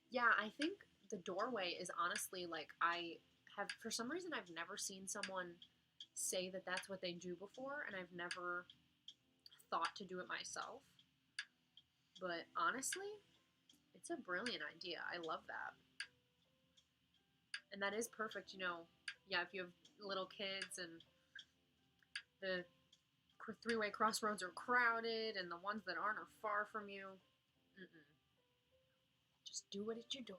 Yeah, I think the doorway is honestly, like, for some reason, I've never seen someone say that that's what they do before, and I've never thought to do it myself. But honestly, it's a brilliant idea. I love that. And that is perfect, you know. Yeah, if you have little kids and the three-way crossroads are crowded and the ones that aren't are far from you. Just do it at your door.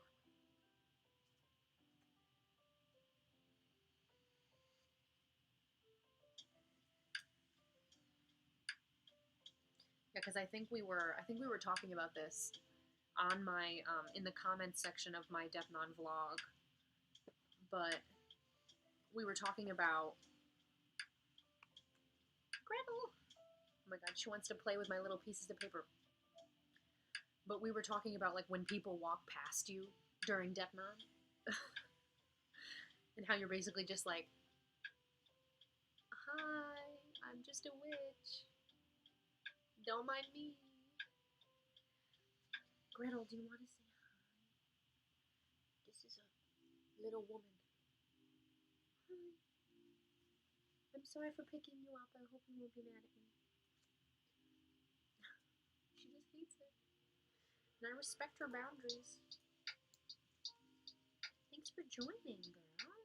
Yeah, because I think we were talking about this on my in the comments section of my Deipnon vlog, but we were talking about Gretel. Oh my god, she wants to play with my little pieces of paper. But we were talking about, like, when people walk past you during Deipnon, and how you're basically just like, hi, I'm just a witch. Don't mind me. Gretel, do you want to say hi? This is a little woman. Hi. I'm sorry for picking you up. I hope you won't be mad at me. She just hates it. And I respect her boundaries. Thanks for joining, girl.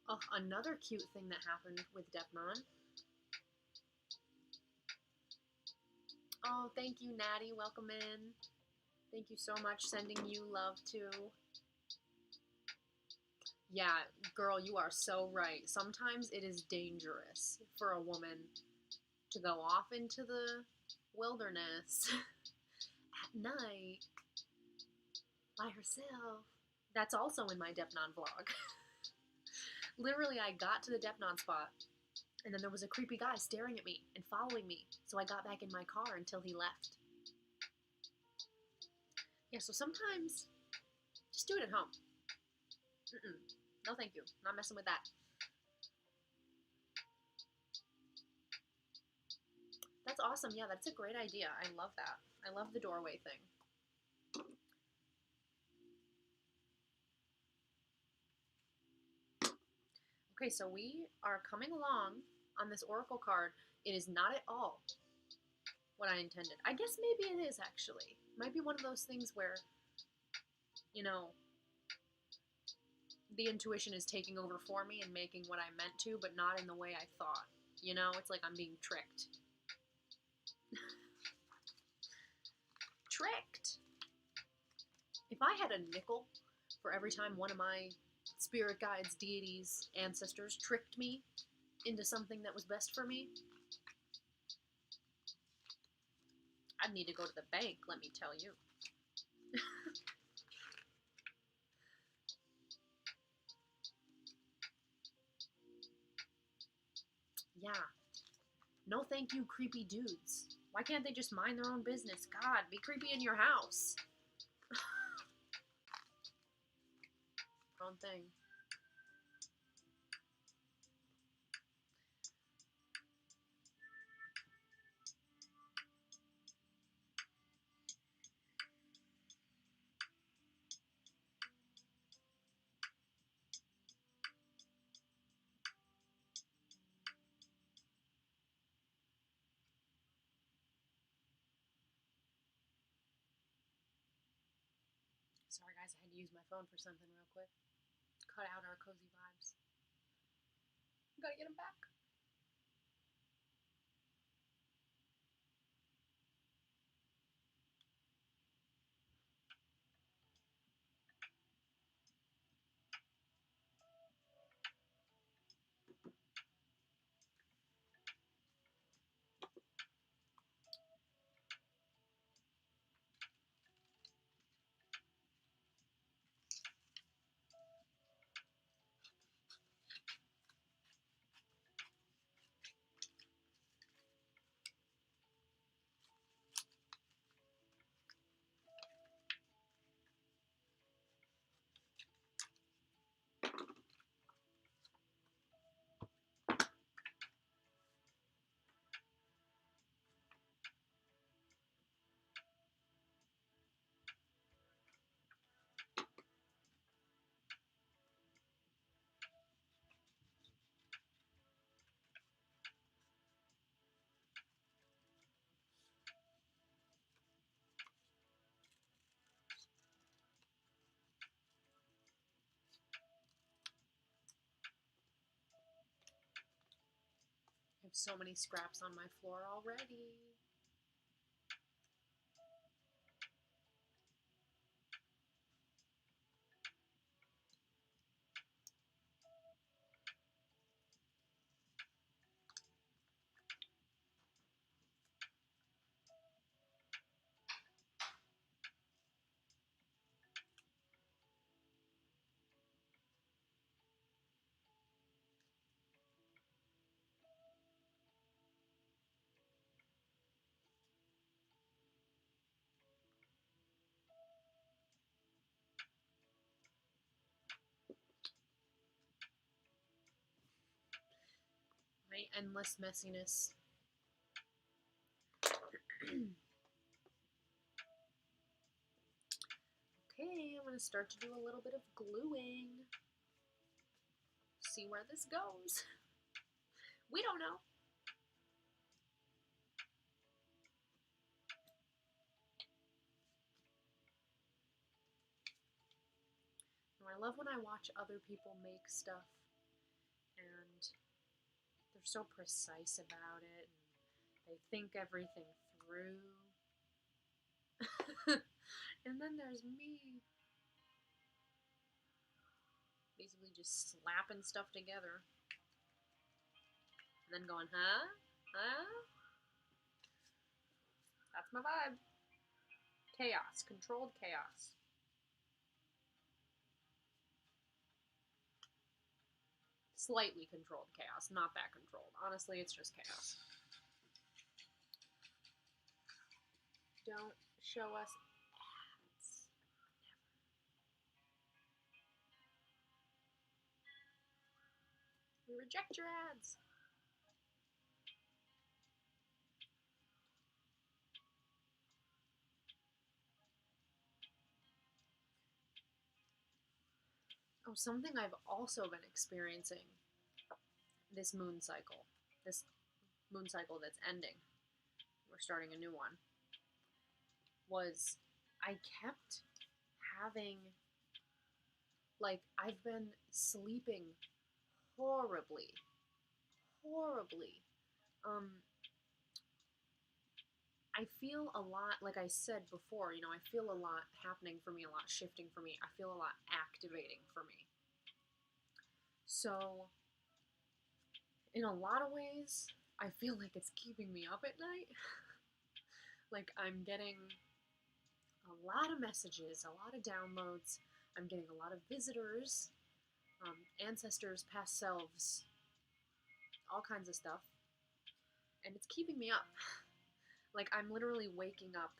Oh, another cute thing that happened with Deipnon. Oh, thank you, Natty. Welcome in. Thank you so much. Sending you love, too. Yeah, girl, you are so right. Sometimes it is dangerous for a woman to go off into the wilderness at night by herself. That's also in my Deipnon vlog. Literally, I got to the Deipnon spot, and then there was a creepy guy staring at me and following me, so I got back in my car until he left. Yeah, so sometimes, just do it at home. No thank you. Not messing with that. That's awesome. Yeah, that's a great idea. I love that. I love the doorway thing. Okay, so we are coming along on this oracle card. It is not at all what I intended. I guess maybe it is, actually. Might be one of those things where, you know, the intuition is taking over for me and making what I meant to, but not in the way I thought. You know, it's like I'm being tricked. Tricked! If I had a nickel for every time one of my spirit guides, deities, ancestors tricked me into something that was best for me, I'd need to go to the bank, let me tell you. Yeah. No thank you, creepy dudes. Why can't they just mind their own business? God, be creepy in your house. Own thing. Sorry, guys, I had to use my phone for something real quick. Cut out our cozy vibes. Gotta get them back. I have so many scraps on my floor already. My endless messiness. Okay, I'm gonna start to do a little bit of gluing. See where this goes. We don't know. I love when I watch other people make stuff and they're so precise about it and they think everything through. And then there's me basically just slapping stuff together and then going, huh? That's my vibe. Chaos. Controlled chaos. Slightly controlled chaos. Not that controlled. Honestly, it's just chaos. Don't show us ads. Never. We reject your ads. Oh, something I've also been experiencing this moon cycle that's ending. we're starting a new one, was I kept having, like, I've been sleeping horribly. I feel a lot, like I said before, I feel a lot happening for me, a lot shifting for me. I feel a lot activating for me. So, in a lot of ways, I feel like it's keeping me up at night. Like, I'm getting a lot of messages, a lot of downloads. I'm getting a lot of visitors, ancestors, past selves, all kinds of stuff. And it's keeping me up. Like, I'm literally waking up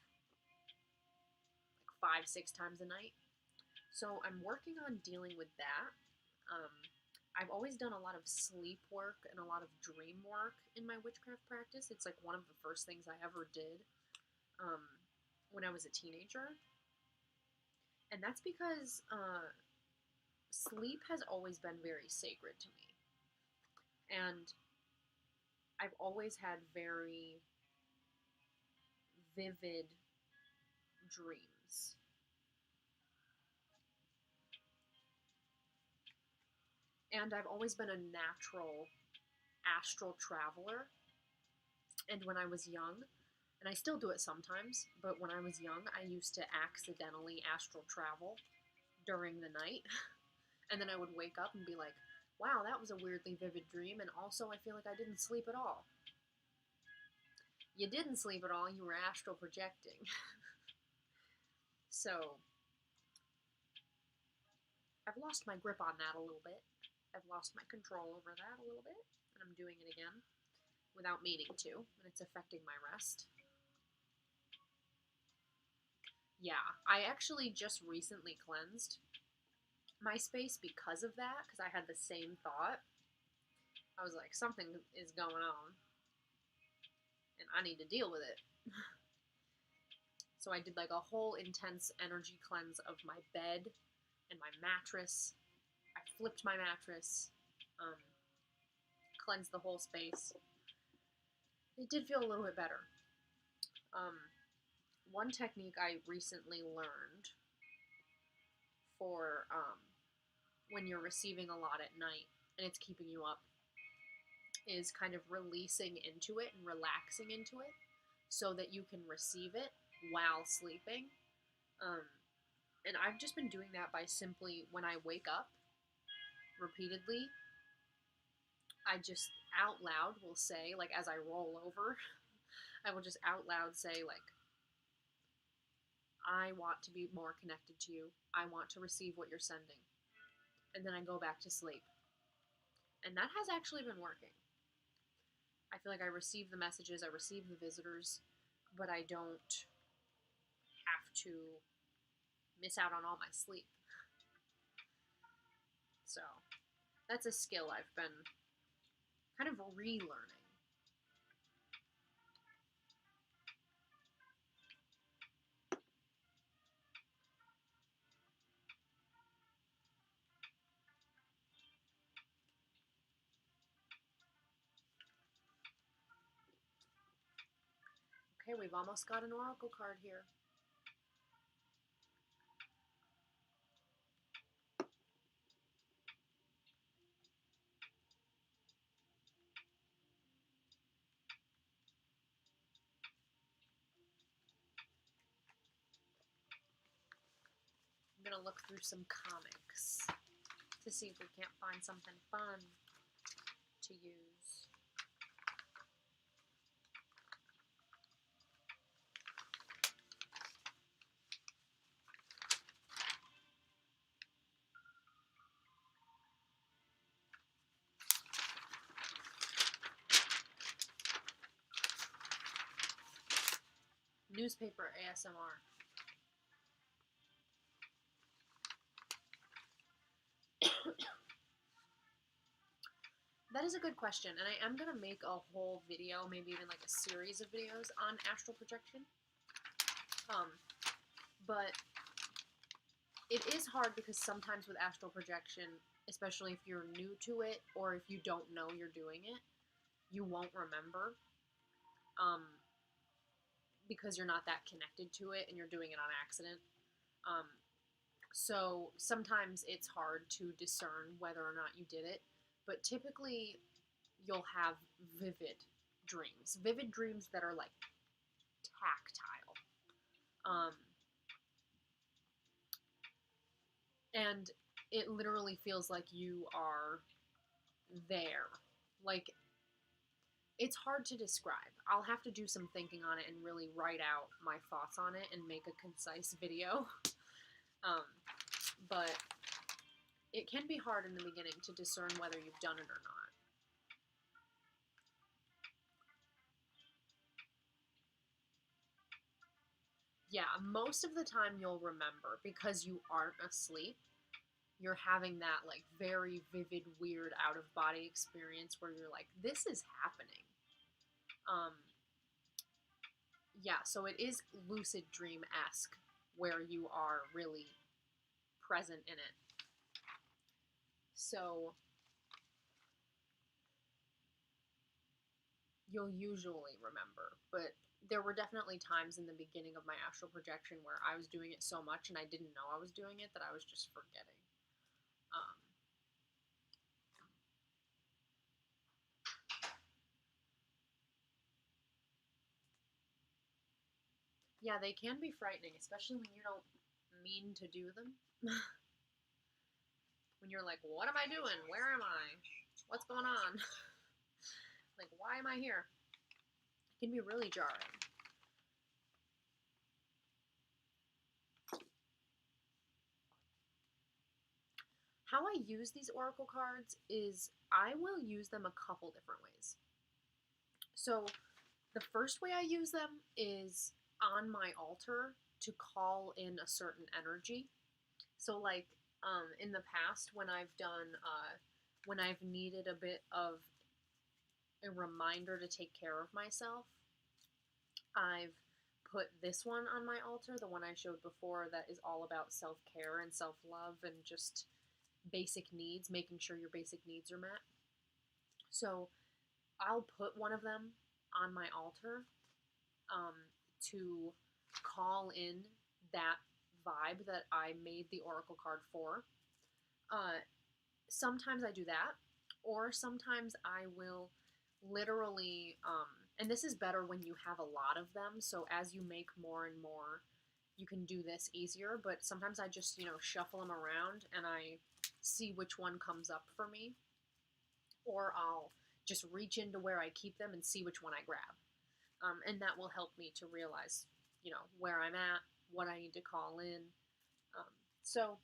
like 5-6 times a night. So I'm working on dealing with that. I've always done a lot of sleep work and a lot of dream work in my witchcraft practice. It's like one of the first things I ever did when I was a teenager. And that's because sleep has always been very sacred to me. And I've always had very vivid dreams. And I've always been a natural astral traveler. And when I was young, and I still do it sometimes, but when I was young, I used to accidentally astral travel during the night. And then I would wake up and be like, wow, that was a weirdly vivid dream, and also I feel like I didn't sleep at all. You didn't sleep at all, you were astral projecting. So, I've lost my grip on that a little bit. I've lost my control over that a little bit, and I'm doing it again without meaning to, and it's affecting my rest. Yeah, I actually just recently cleansed my space because of that, because I had the same thought. I was like, something is going on, and I need to deal with it. So I did like a whole intense energy cleanse of my bed and my mattress. I flipped my mattress, cleansed the whole space. It did feel a little bit better. One technique I recently learned for when you're receiving a lot at night and it's keeping you up is kind of releasing into it and relaxing into it so that you can receive it while sleeping. And I've just been doing that by simply, when I wake up repeatedly, I just out loud will say, like as I roll over, I will just out loud say, like, I want to be more connected to you. I want to receive what you're sending. And then I go back to sleep. And that has actually been working. I feel like I receive the messages, I receive the visitors, but I don't have to miss out on all my sleep. So, that's a skill I've been kind of relearning. Okay, we've almost got an oracle card here. I'm gonna look through some comics to see if we can't find something fun to use. Newspaper ASMR. That is a good question, and I am going to make a whole video, maybe even like a series of videos on astral projection. But it is hard because sometimes with astral projection, especially if you're new to it or if you don't know you're doing it, you won't remember. because you're not that connected to it and you're doing it on accident. So sometimes it's hard to discern whether or not you did it, but typically you'll have vivid dreams that are like tactile. And it literally feels like you are there. Like, it's hard to describe. I'll have to do some thinking on it and really write out my thoughts on it and make a concise video. But it can be hard in the beginning to discern whether you've done it or not. Yeah, most of the time you'll remember because you aren't asleep. You're having that like very vivid, weird out of body experience where you're like, this is happening. Yeah, so it is lucid dream-esque where you are really present in it. So you'll usually remember, but there were definitely times in the beginning of my astral projection where I was doing it so much and I didn't know I was doing it that I was just forgetting. Yeah, they can be frightening, especially when you don't mean to do them. When you're like, what am I doing? Where am I? What's going on? Like, why am I here? It can be really jarring. How I use these oracle cards is I will use them a couple different ways. So the first way I use them is on my altar to call in a certain energy. So like in the past when I've done when I've needed a bit of a reminder to take care of myself, I've put this one on my altar, the one I showed before that is all about self-care and self-love and just basic needs, making sure your basic needs are met. So I'll put one of them on my altar to call in that vibe that I made the oracle card for. Sometimes I do that, or sometimes I will literally, and this is better when you have a lot of them, so as you make more and more, you can do this easier, but sometimes I just, shuffle them around and I see which one comes up for me, or I'll just reach into where I keep them and see which one I grab. And that will help me to realize, where I'm at, what I need to call in. So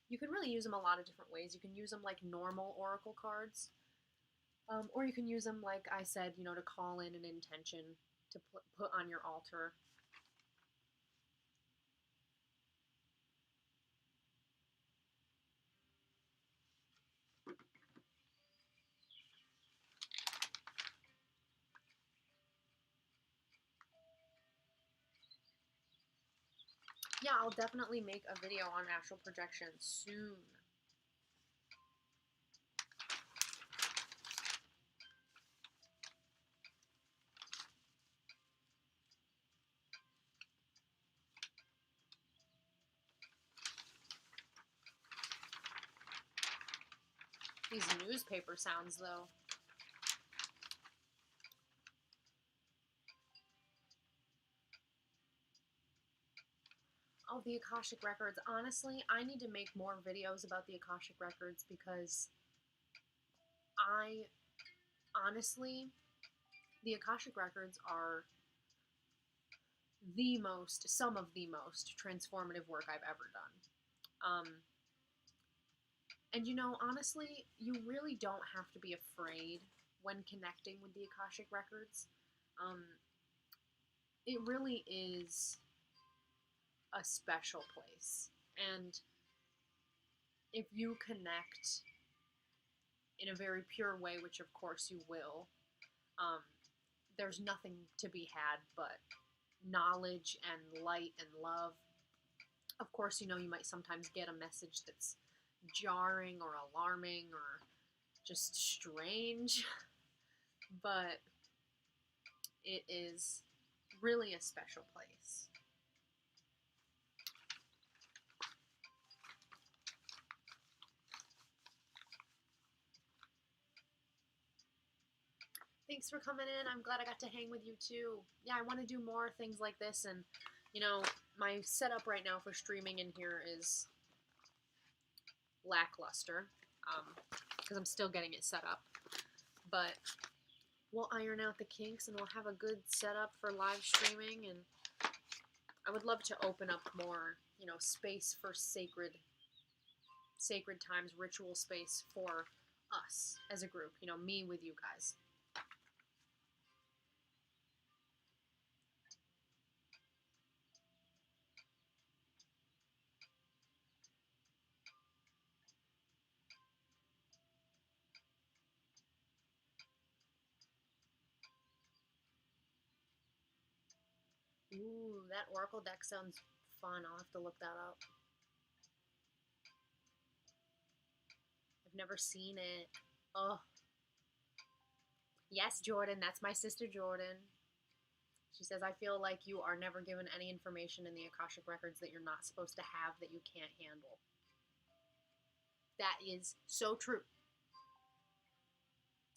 you can really use them a lot of different ways. You can use them like normal oracle cards, or you can use them, like I said, to call in an intention to put on your altar. Yeah, I'll definitely make a video on astral projection soon. These newspaper sounds, though. Oh, the Akashic Records. Honestly, I need to make more videos about the Akashic Records because the Akashic Records are some of the most transformative work I've ever done. And honestly, you really don't have to be afraid when connecting with the Akashic Records. It really is a special place. And if you connect in a very pure way, which of course you will, there's nothing to be had but knowledge and light and love. Of course, you might sometimes get a message that's jarring or alarming or just strange, but it is really a special place. Thanks for coming in. I'm glad I got to hang with you too. Yeah, I want to do more things like this, and you know, my setup right now for streaming in here is lackluster, because I'm still getting it set up. But we'll iron out the kinks and we'll have a good setup for live streaming, and I would love to open up more, you know, space for sacred times, ritual space for us as a group, you know, me with you guys. Ooh, that Oracle deck sounds fun. I'll have to look that up. I've never seen it. Oh. Yes, Jordan. That's my sister, Jordan. She says, I feel like you are never given any information in the Akashic Records that you're not supposed to have, that you can't handle. That is so true.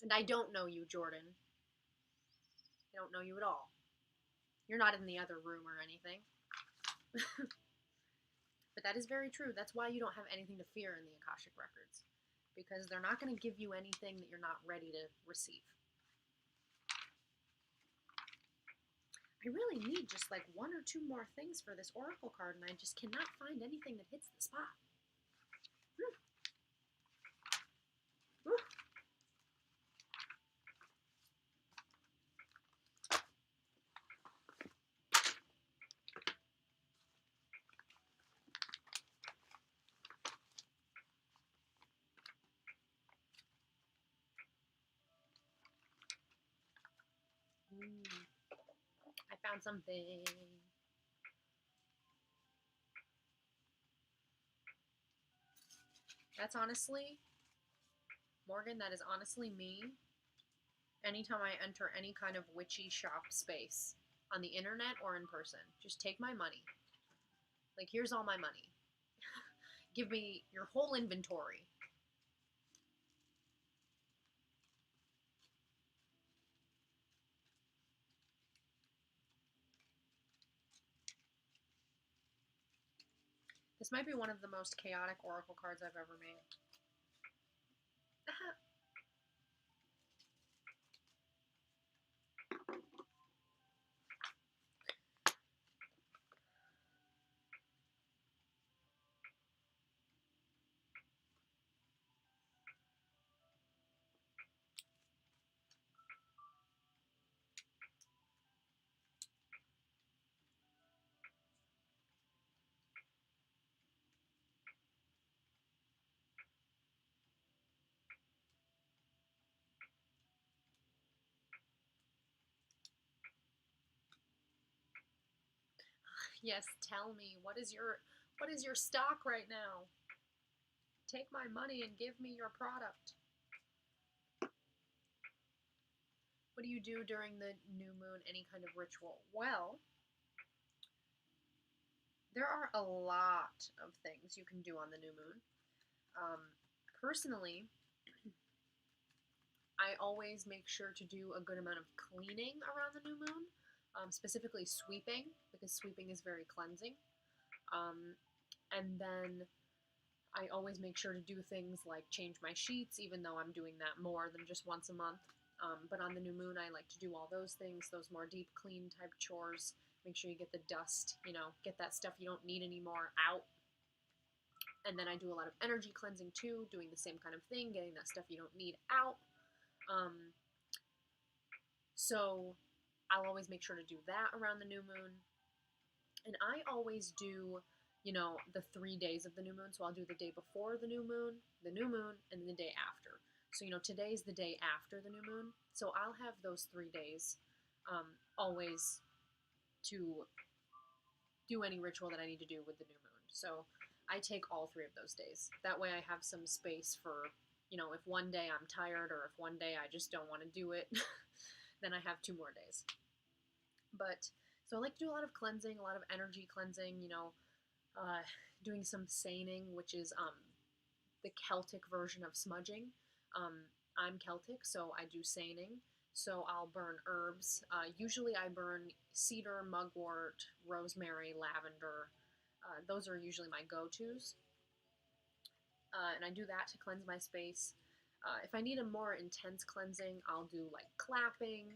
And I don't know you, Jordan. I don't know you at all. You're not in the other room or anything. But that is very true. That's why you don't have anything to fear in the Akashic Records. Because they're not going to give you anything that you're not ready to receive. I really need just like 1 or 2 more things for this Oracle card, and I just cannot find anything that hits the spot. I found something. That's honestly, Morgan, that is honestly me. Anytime I enter any kind of witchy shop space, on the internet or in person, just take my money. Like, here's all my money. Give me your whole inventory. This might be one of the most chaotic Oracle cards I've ever made. Yes, tell me, what is your stock right now? Take my money and give me your product. What do you do during the new moon? Any kind of ritual? Well, there are a lot of things you can do on the new moon. Personally, I always make sure to do a good amount of cleaning around the new moon, specifically sweeping, because sweeping is very cleansing. And then I always make sure to do things like change my sheets, even though I'm doing that more than just once a month. But on the new moon, I like to do all those things, those more deep clean type chores. Make sure you get the dust, you know, get that stuff you don't need anymore out. And then I do a lot of energy cleansing too, doing the same kind of thing, getting that stuff you don't need out. So I'll always make sure to do that around the new moon. And I always do, you know, the 3 days of the new moon. So I'll do the day before the new moon, and the day after. So, you know, today's the day after the new moon. So I'll have those 3 days always to do any ritual that I need to do with the new moon. So I take all 3 of those days. That way I have some space for, you know, if one day I'm tired or if one day I just don't want to do it, then I have 2 more days. But So I like to do a lot of cleansing, a lot of energy cleansing, uh, doing some seining, which is the Celtic version of smudging. I'm Celtic, so I do seining. So I'll burn herbs. Usually I burn cedar, mugwort, rosemary, lavender. Those are usually my go-tos. And I do that to cleanse my space. If I need a more intense cleansing, I'll do like clapping.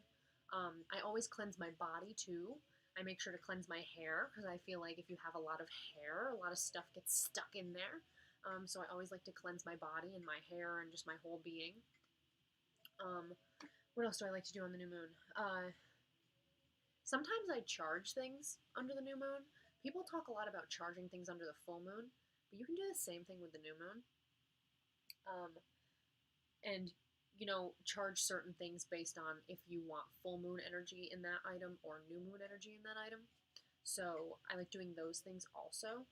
I always cleanse my body too. I make sure to cleanse my hair because I feel like if you have a lot of hair, a lot of stuff gets stuck in there. So I always like to cleanse my body and my hair and just my whole being. What else do I like to do on the new moon? Sometimes I charge things under the new moon. People talk a lot about charging things under the full moon, but you can do the same thing with the new moon. Um, and charge certain things based on if you want full moon energy in that item or new moon energy in that item. So I like doing those things also.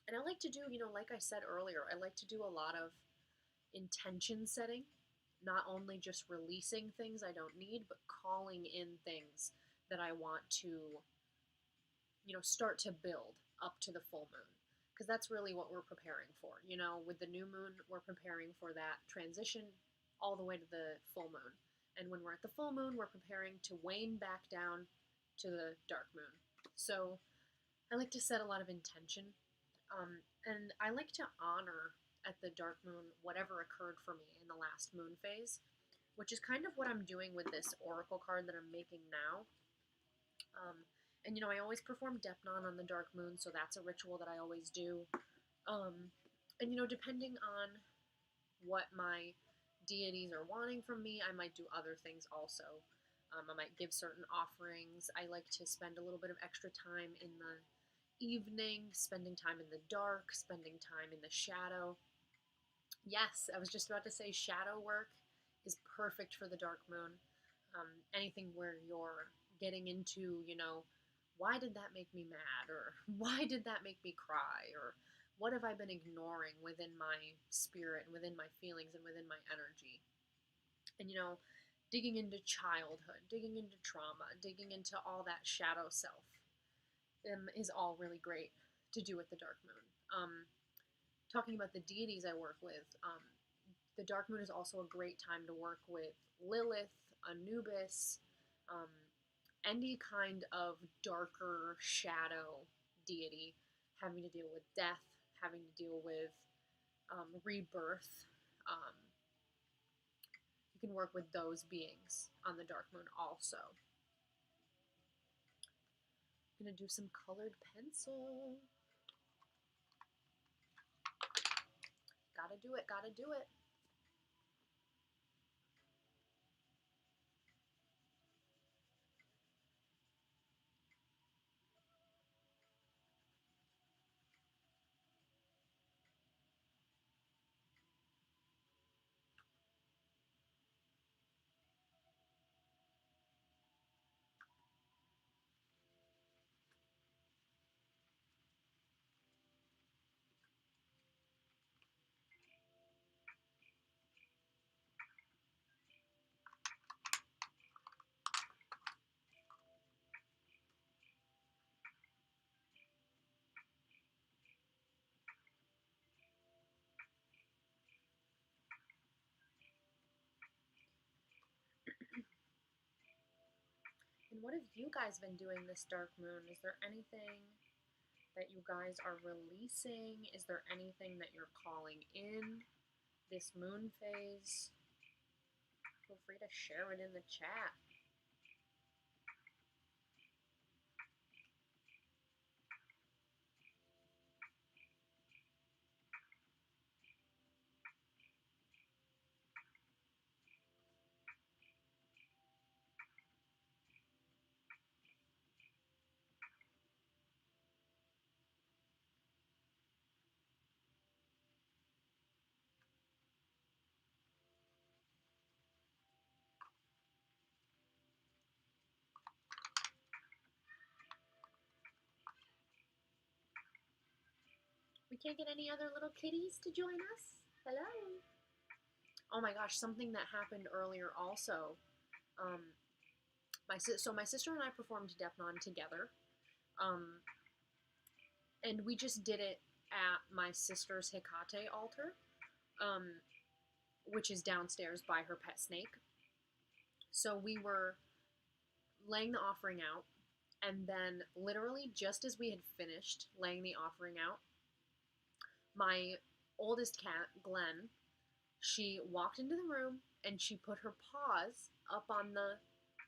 And I like to do, like I said earlier, I like to do a lot of intention setting, not only just releasing things I don't need, but calling in things that I want to, start to build up to the full moon. Because that's really what we're preparing for. With the new moon, we're preparing for that transition all the way to the full moon. And when we're at the full moon, we're preparing to wane back down to the dark moon. So I like to set a lot of intention. And I like to honor at the dark moon whatever occurred for me in the last moon phase, which is kind of what I'm doing with this oracle card that I'm making now. And I always perform Deipnon on the dark moon, so that's a ritual that I always do. And depending on what my deities are wanting from me, I might do other things also. I might give certain offerings. I like to spend a little bit of extra time in the evening, spending time in the dark, spending time in the shadow. Yes, I was just about to say shadow work is perfect for the dark moon. Anything where you're getting into, why did that make me mad? Or why did that make me cry? Or what have I been ignoring within my spirit and within my feelings and within my energy? And, digging into childhood, digging into trauma, digging into all that shadow self is all really great to do at the dark moon. Talking about the deities I work with, the dark moon is also a great time to work with Lilith, Anubis, um, any kind of darker shadow deity having to deal with death, having to deal with rebirth. Um, you can work with those beings on the dark moon also. I'm going to do some colored pencil. Gotta do it, gotta do it. And what have you guys been doing this dark moon? Is there anything that you guys are releasing? Is there anything that you're calling in this moon phase? Feel free to share it in the chat. We can't get any other little kitties to join us? Hello? Oh my gosh, something that happened earlier also. my sister and I performed Deipnon together, um, and we just did it at my sister's Hecate altar, um, which is downstairs by her pet snake. So we were laying the offering out, and then literally just as we had finished laying the offering out, my oldest cat, Glenn, she walked into the room and she put her paws up on the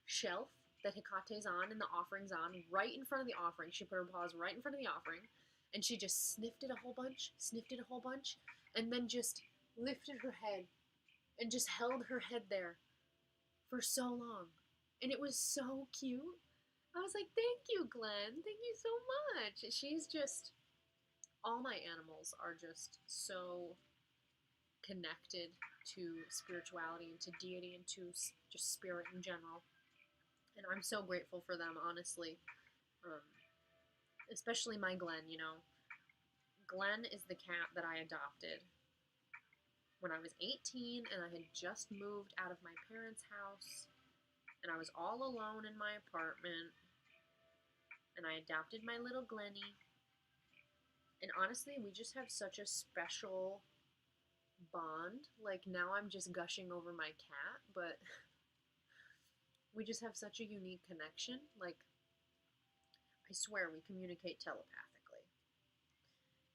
shelf that Hecate's on and the offering's on, right in front of the offering. She put her paws right in front of the offering, and she just sniffed it a whole bunch, and then just lifted her head and just held her head there for so long. And it was so cute. I was like, thank you, Glenn. Thank you so much. She's just, all my animals are just so connected to spirituality and to deity and to just spirit in general. And I'm so grateful for them, honestly. Especially my Glenn, you know. Glenn is the cat that I adopted when I was 18 and I had just moved out of my parents' house and I was all alone in my apartment and I adopted my little Glenny. And honestly, we just have such a special bond. Like, now I'm just gushing over my cat, but we just have such a unique connection. Like, I swear we communicate telepathically.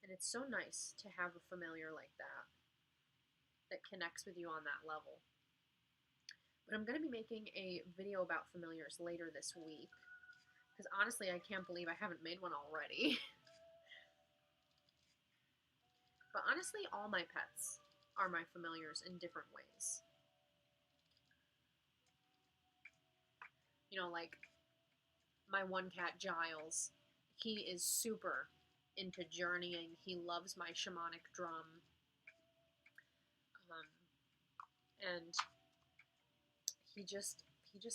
And it's so nice to have a familiar like that connects with you on that level. But I'm going to be making a video about familiars later this week. Because honestly, I can't believe I haven't made one already. But honestly, all my pets are my familiars in different ways. You know, like my one cat, Giles, he is super into journeying. He loves my shamanic drum. And he just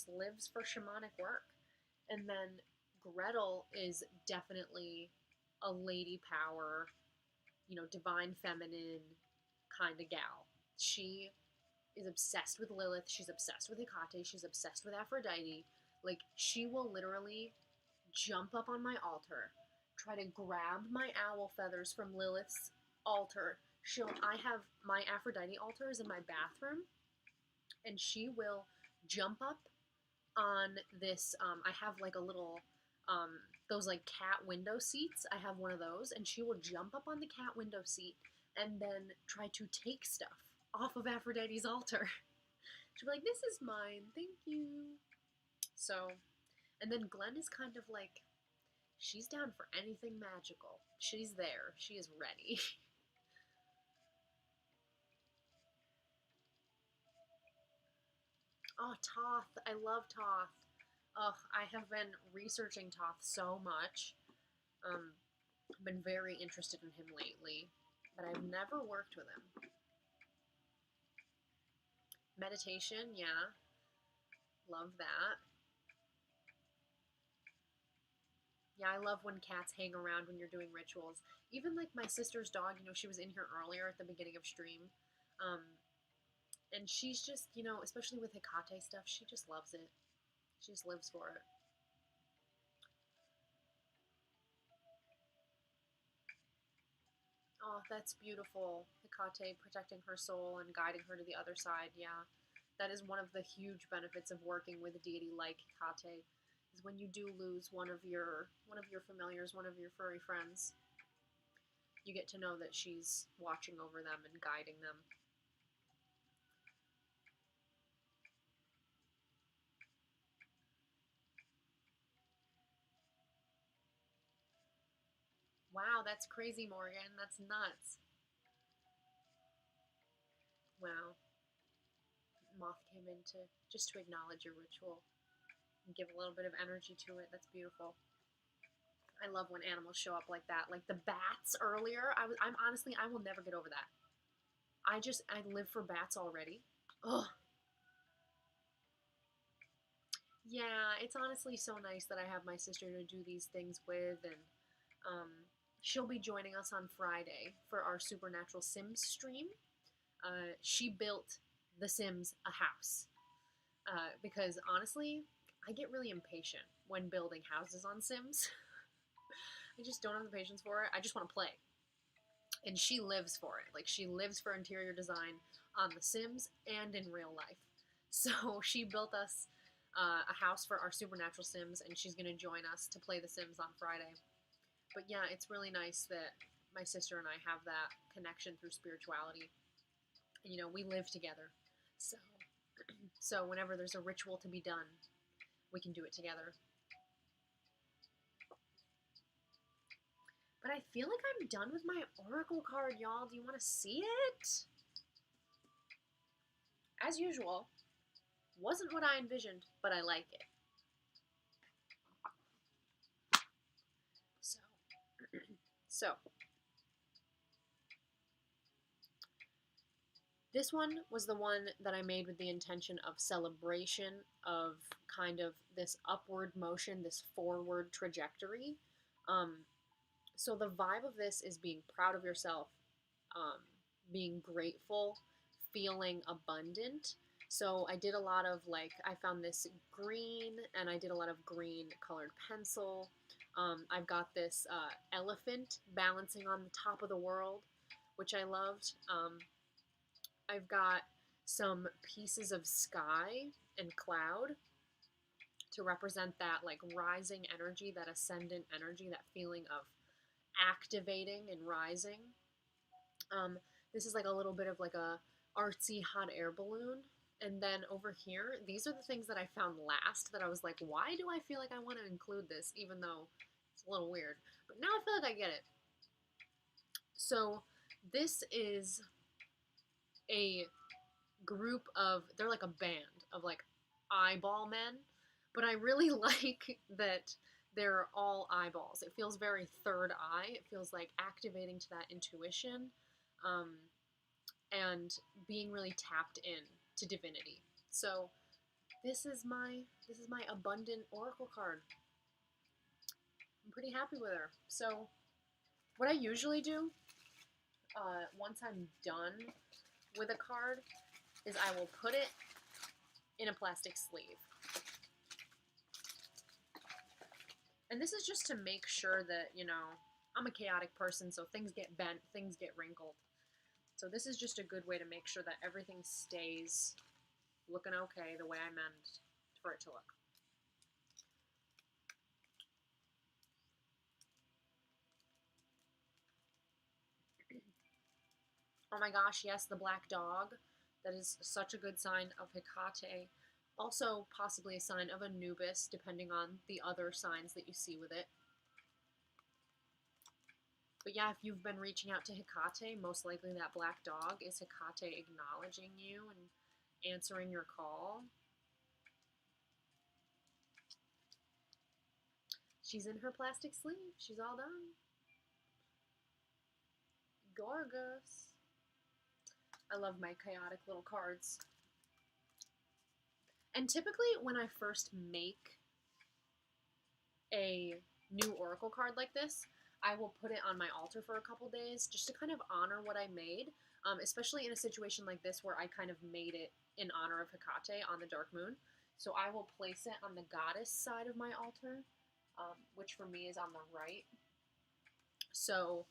lives for shamanic work. And then Gretel is definitely a lady power, you know, divine feminine kind of gal. She is obsessed with Lilith. She's obsessed with Hecate. She's obsessed with Aphrodite. Like, she will literally jump up on my altar, try to grab my owl feathers from Lilith's altar. I have my Aphrodite altar is in my bathroom, and she will jump up on this, I have like a little, those like cat window seats. I have one of those, and she will jump up on the cat window seat and then try to take stuff off of Aphrodite's altar. She'll be like, this is mine, thank you. So, and then Glenn is kind of like, she's down for anything magical. She's there. She is ready. Oh, Toth. I love Toth. Ugh, I have been researching Toth so much. I've been very interested in him lately, but I've never worked with him. Meditation, yeah. Love that. Yeah, I love when cats hang around when you're doing rituals. Even like my sister's dog, you know, she was in here earlier at the beginning of stream. And she's just, you know, especially with Hecate stuff, she just loves it. She just lives for it. Oh, that's beautiful. Hecate protecting her soul and guiding her to the other side, yeah. That is one of the huge benefits of working with a deity like Hecate, is when you do lose one of your familiars, one of your furry friends, you get to know that she's watching over them and guiding them. Wow, that's crazy, Morgan. That's nuts. Wow. Moth came in to acknowledge your ritual and give a little bit of energy to it. That's beautiful. I love when animals show up like that. Like the bats earlier. I'm honestly, I will never get over that. I live for bats already. Ugh. Yeah, it's honestly so nice that I have my sister to do these things with, and she'll be joining us on Friday for our Supernatural Sims stream. She built The Sims a house. Because honestly, I get really impatient when building houses on Sims. I just don't have the patience for it. I just want to play. And she lives for it. Like, she lives for interior design on The Sims and in real life. So she built us a house for our Supernatural Sims, and she's going to join us to play The Sims on Friday. But yeah, it's really nice that my sister and I have that connection through spirituality. And, you know, we live together. So whenever there's a ritual to be done, we can do it together. But I feel like I'm done with my oracle card, y'all. Do you want to see it? As usual, wasn't what I envisioned, but I like it. So, this one was the one that I made with the intention of celebration, of kind of this upward motion, this forward trajectory. So the vibe of this is being proud of yourself, being grateful, feeling abundant. So I did a lot of, like, I found this green, and I did a lot of green colored pencil. I've got this elephant balancing on the top of the world, which I loved. I've got some pieces of sky and cloud to represent that, like, rising energy, that ascendant energy, that feeling of activating and rising. This is like a little bit of like a artsy hot air balloon. And then over here, these are the things that I found last that I was like, why do I feel like I want to include this, even though it's a little weird. But now I feel like I get it. So this is a group of, they're like a band of like eyeball men, but I really like that they're all eyeballs. It feels very third eye. It feels like activating to that intuition, and being really tapped in to divinity. So this is my abundant oracle card. I'm pretty happy with her. So what I usually do, once I'm done with a card, is I will put it in a plastic sleeve. And this is just to make sure that, you know, I'm a chaotic person, so things get bent, things get wrinkled. So this is just a good way to make sure that everything stays looking okay the way I meant for it to look. Oh my gosh, yes, the black dog. That is such a good sign of Hecate. Also, possibly a sign of Anubis, depending on the other signs that you see with it. But yeah, if you've been reaching out to Hecate, most likely that black dog is Hecate acknowledging you and answering your call. She's in her plastic sleeve. She's all done. Gorgeous. I love my chaotic little cards. And typically when I first make a new oracle card like this, I will put it on my altar for a couple days just to kind of honor what I made, especially in a situation like this where I kind of made it in honor of Hecate on the dark moon. So I will place it on the goddess side of my altar, which for me is on the right. So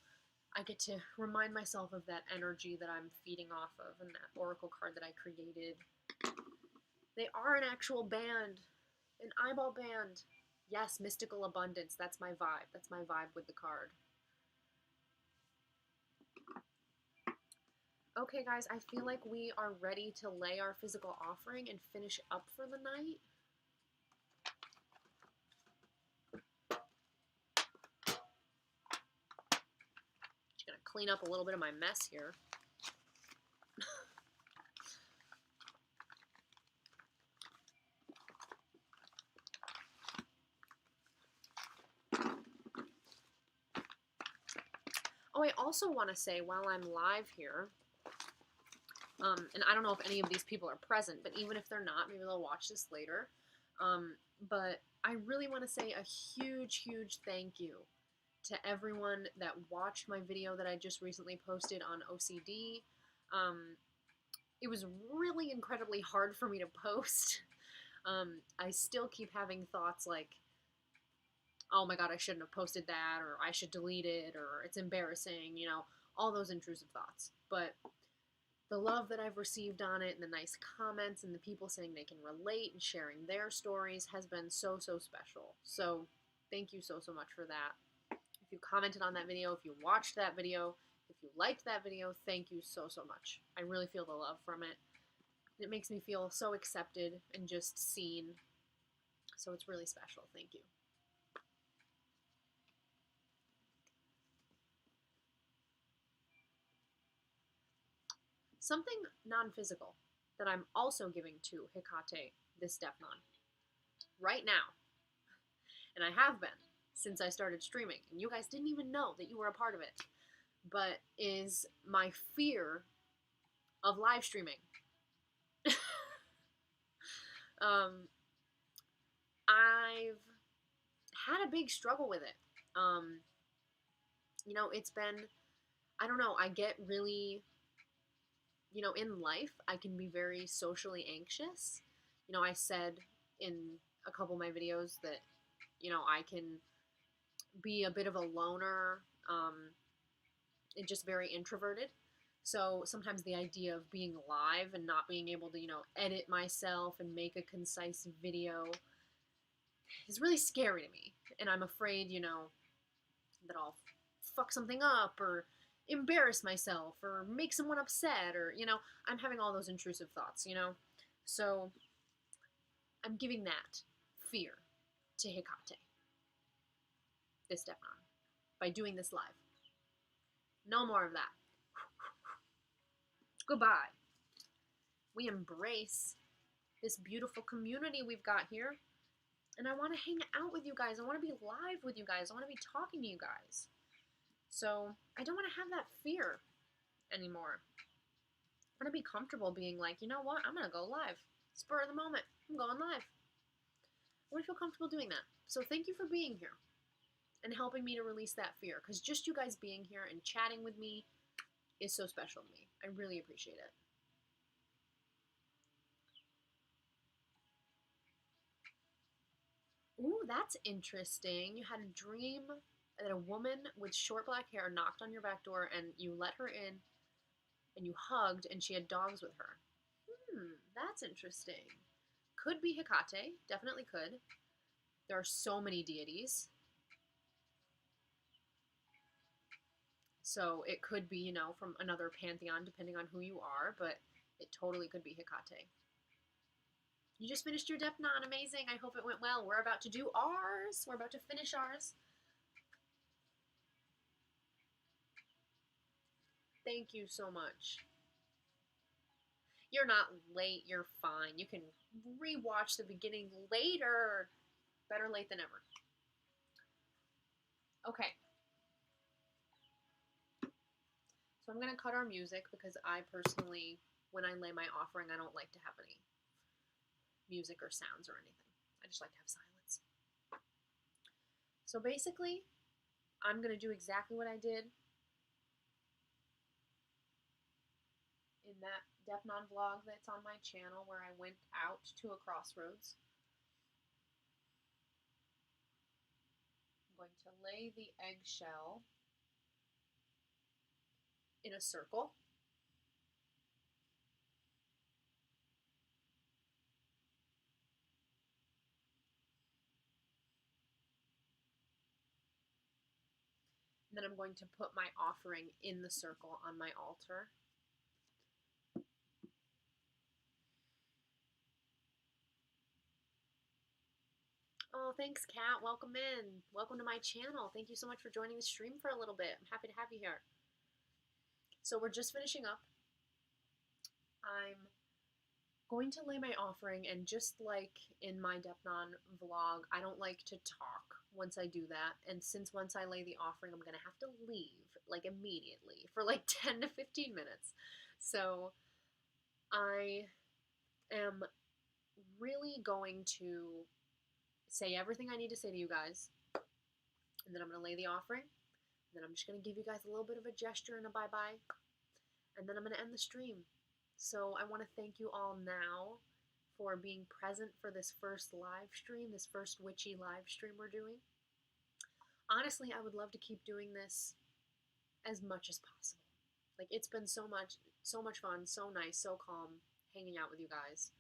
I get to remind myself of that energy that I'm feeding off of and that oracle card that I created. They are an actual band, an eyeball band. Yes, mystical abundance. That's my vibe. That's my vibe with the card. Okay, guys, I feel like we are ready to lay our physical offering and finish up for the night. Just gonna clean up a little bit of my mess here. Oh, I also want to say, while I'm live here, and I don't know if any of these people are present, but even if they're not, maybe they'll watch this later. But I really want to say a huge, huge thank you to everyone that watched my video that I just recently posted on OCD. It was really incredibly hard for me to post. I still keep having thoughts like, oh my god, I shouldn't have posted that, or I should delete it, or it's embarrassing, all those intrusive thoughts. But the love that I've received on it and the nice comments and the people saying they can relate and sharing their stories has been so, so special. So thank you so, so much for that. If you commented on that video, if you watched that video, if you liked that video, thank you so, so much. I really feel the love from it. It makes me feel so accepted and just seen. So it's really special. Thank you. Something non-physical that I'm also giving to Hecate this Deipnon right now, and I have been since I started streaming, and you guys didn't even know that you were a part of it, but is my fear of live streaming. I've had a big struggle with it. It's been, I don't know, I get really, in life, I can be very socially anxious. I said in a couple of my videos that, I can be a bit of a loner, and just very introverted. So sometimes the idea of being live and not being able to, edit myself and make a concise video is really scary to me. And I'm afraid, that I'll fuck something up or embarrass myself or make someone upset or, I'm having all those intrusive thoughts, So I'm giving that fear to Hecate this Deipnon by doing this live. No more of that. Goodbye. We embrace this beautiful community we've got here. And I want to hang out with you guys. I want to be live with you guys. I want to be talking to you guys. So I don't want to have that fear anymore. I want to be comfortable being like, you know what? I'm going to go live. Spur of the moment. I'm going live. I want to feel comfortable doing that. So thank you for being here and helping me to release that fear. Because just you guys being here and chatting with me is so special to me. I really appreciate it. Ooh, that's interesting. You had a dream that a woman with short black hair knocked on your back door and you let her in and you hugged and she had dogs with her. That's interesting. Could be Hecate. Definitely could. There are so many deities. So it could be, from another pantheon, depending on who you are, but it totally could be Hecate. You just finished your Deipnon. Amazing. I hope it went well. We're about to do ours. We're about to finish ours. Thank you so much. You're not late. You're fine. You can rewatch the beginning later. Better late than ever. Okay. So I'm going to cut our music because I personally, when I lay my offering, I don't like to have any music or sounds or anything. I just like to have silence. So basically, I'm going to do exactly what I did in that Deipnon vlog that's on my channel where I went out to a crossroads. I'm going to lay the eggshell in a circle. And then I'm going to put my offering in the circle on my altar. Oh, thanks, Kat. Welcome in. Welcome to my channel. Thank you so much for joining the stream for a little bit. I'm happy to have you here. So we're just finishing up. I'm going to lay my offering, and just like in my Deipnon vlog, I don't like to talk once I do that. And since once I lay the offering, I'm going to have to leave, like, immediately for like 10 to 15 minutes. So I am really going to say everything I need to say to you guys, and then I'm going to lay the offering, and then I'm just going to give you guys a little bit of a gesture and a bye-bye, and then I'm going to end the stream. So I want to thank you all now for being present for this first live stream, this first witchy live stream we're doing. Honestly, I would love to keep doing this as much as possible. Like, it's been so much fun, so nice, so calm hanging out with you guys.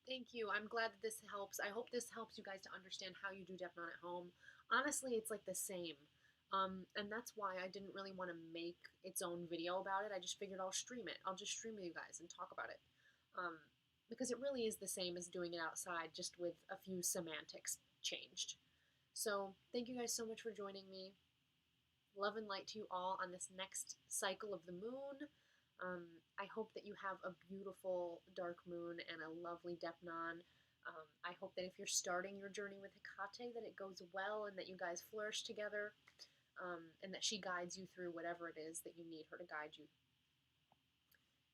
Thank you. I'm glad that this helps. I hope this helps you guys to understand how you do Deipnon at home. Honestly, it's like the same. And that's why I didn't really want to make its own video about it. I just figured I'll stream it. I'll just stream with you guys and talk about it. Because it really is the same as doing it outside, just with a few semantics changed. So thank you guys so much for joining me. Love and light to you all on this next cycle of the moon. I hope that you have a beautiful dark moon and a lovely Deipnon. I hope that if you're starting your journey with Hecate, that it goes well and that you guys flourish together, and that she guides you through whatever it is that you need her to guide you.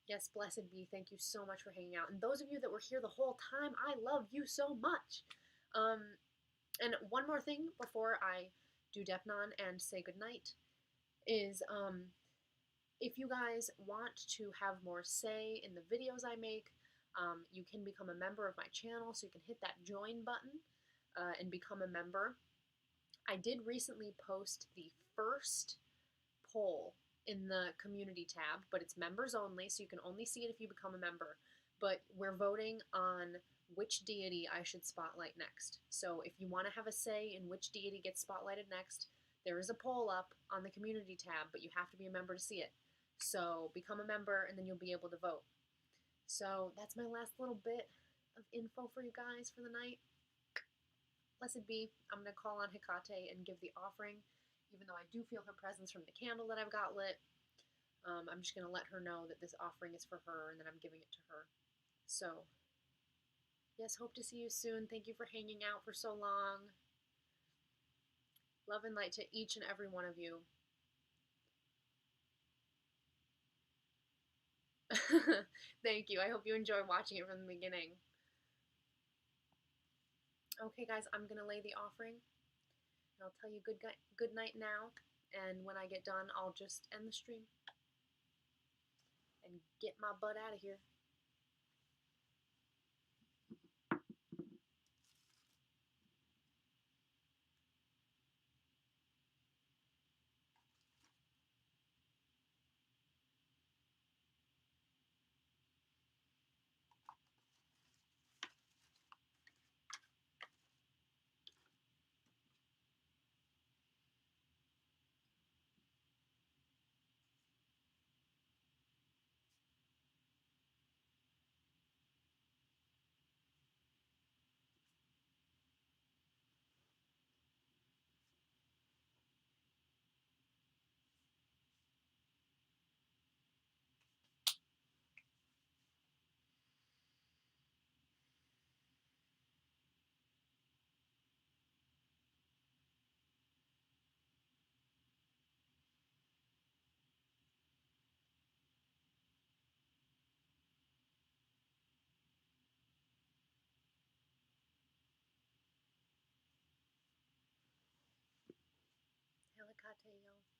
Yes, blessed be. Thank you so much for hanging out. And those of you that were here the whole time, I love you so much. And one more thing before I do Deipnon and say goodnight is if you guys want to have more say in the videos I make, you can become a member of my channel, so you can hit that join button and become a member. I did recently post the first poll in the community tab, but it's members only, so you can only see it if you become a member. But we're voting on which deity I should spotlight next. So if you want to have a say in which deity gets spotlighted next, there is a poll up on the community tab, but you have to be a member to see it. So become a member and then you'll be able to vote. So that's my last little bit of info for you guys for the night. Blessed be. I'm going to call on Hecate and give the offering, even though I do feel her presence from the candle that I've got lit. I'm just going to let her know that this offering is for her and that I'm giving it to her. So, yes, hope to see you soon. Thank you for hanging out for so long. Love and light to each and every one of you. Thank you. I hope you enjoy watching it from the beginning. Okay, guys, I'm going to lay the offering. And I'll tell you good night now. And when I get done, I'll just end the stream and get my butt out of here. Helicate, y'all.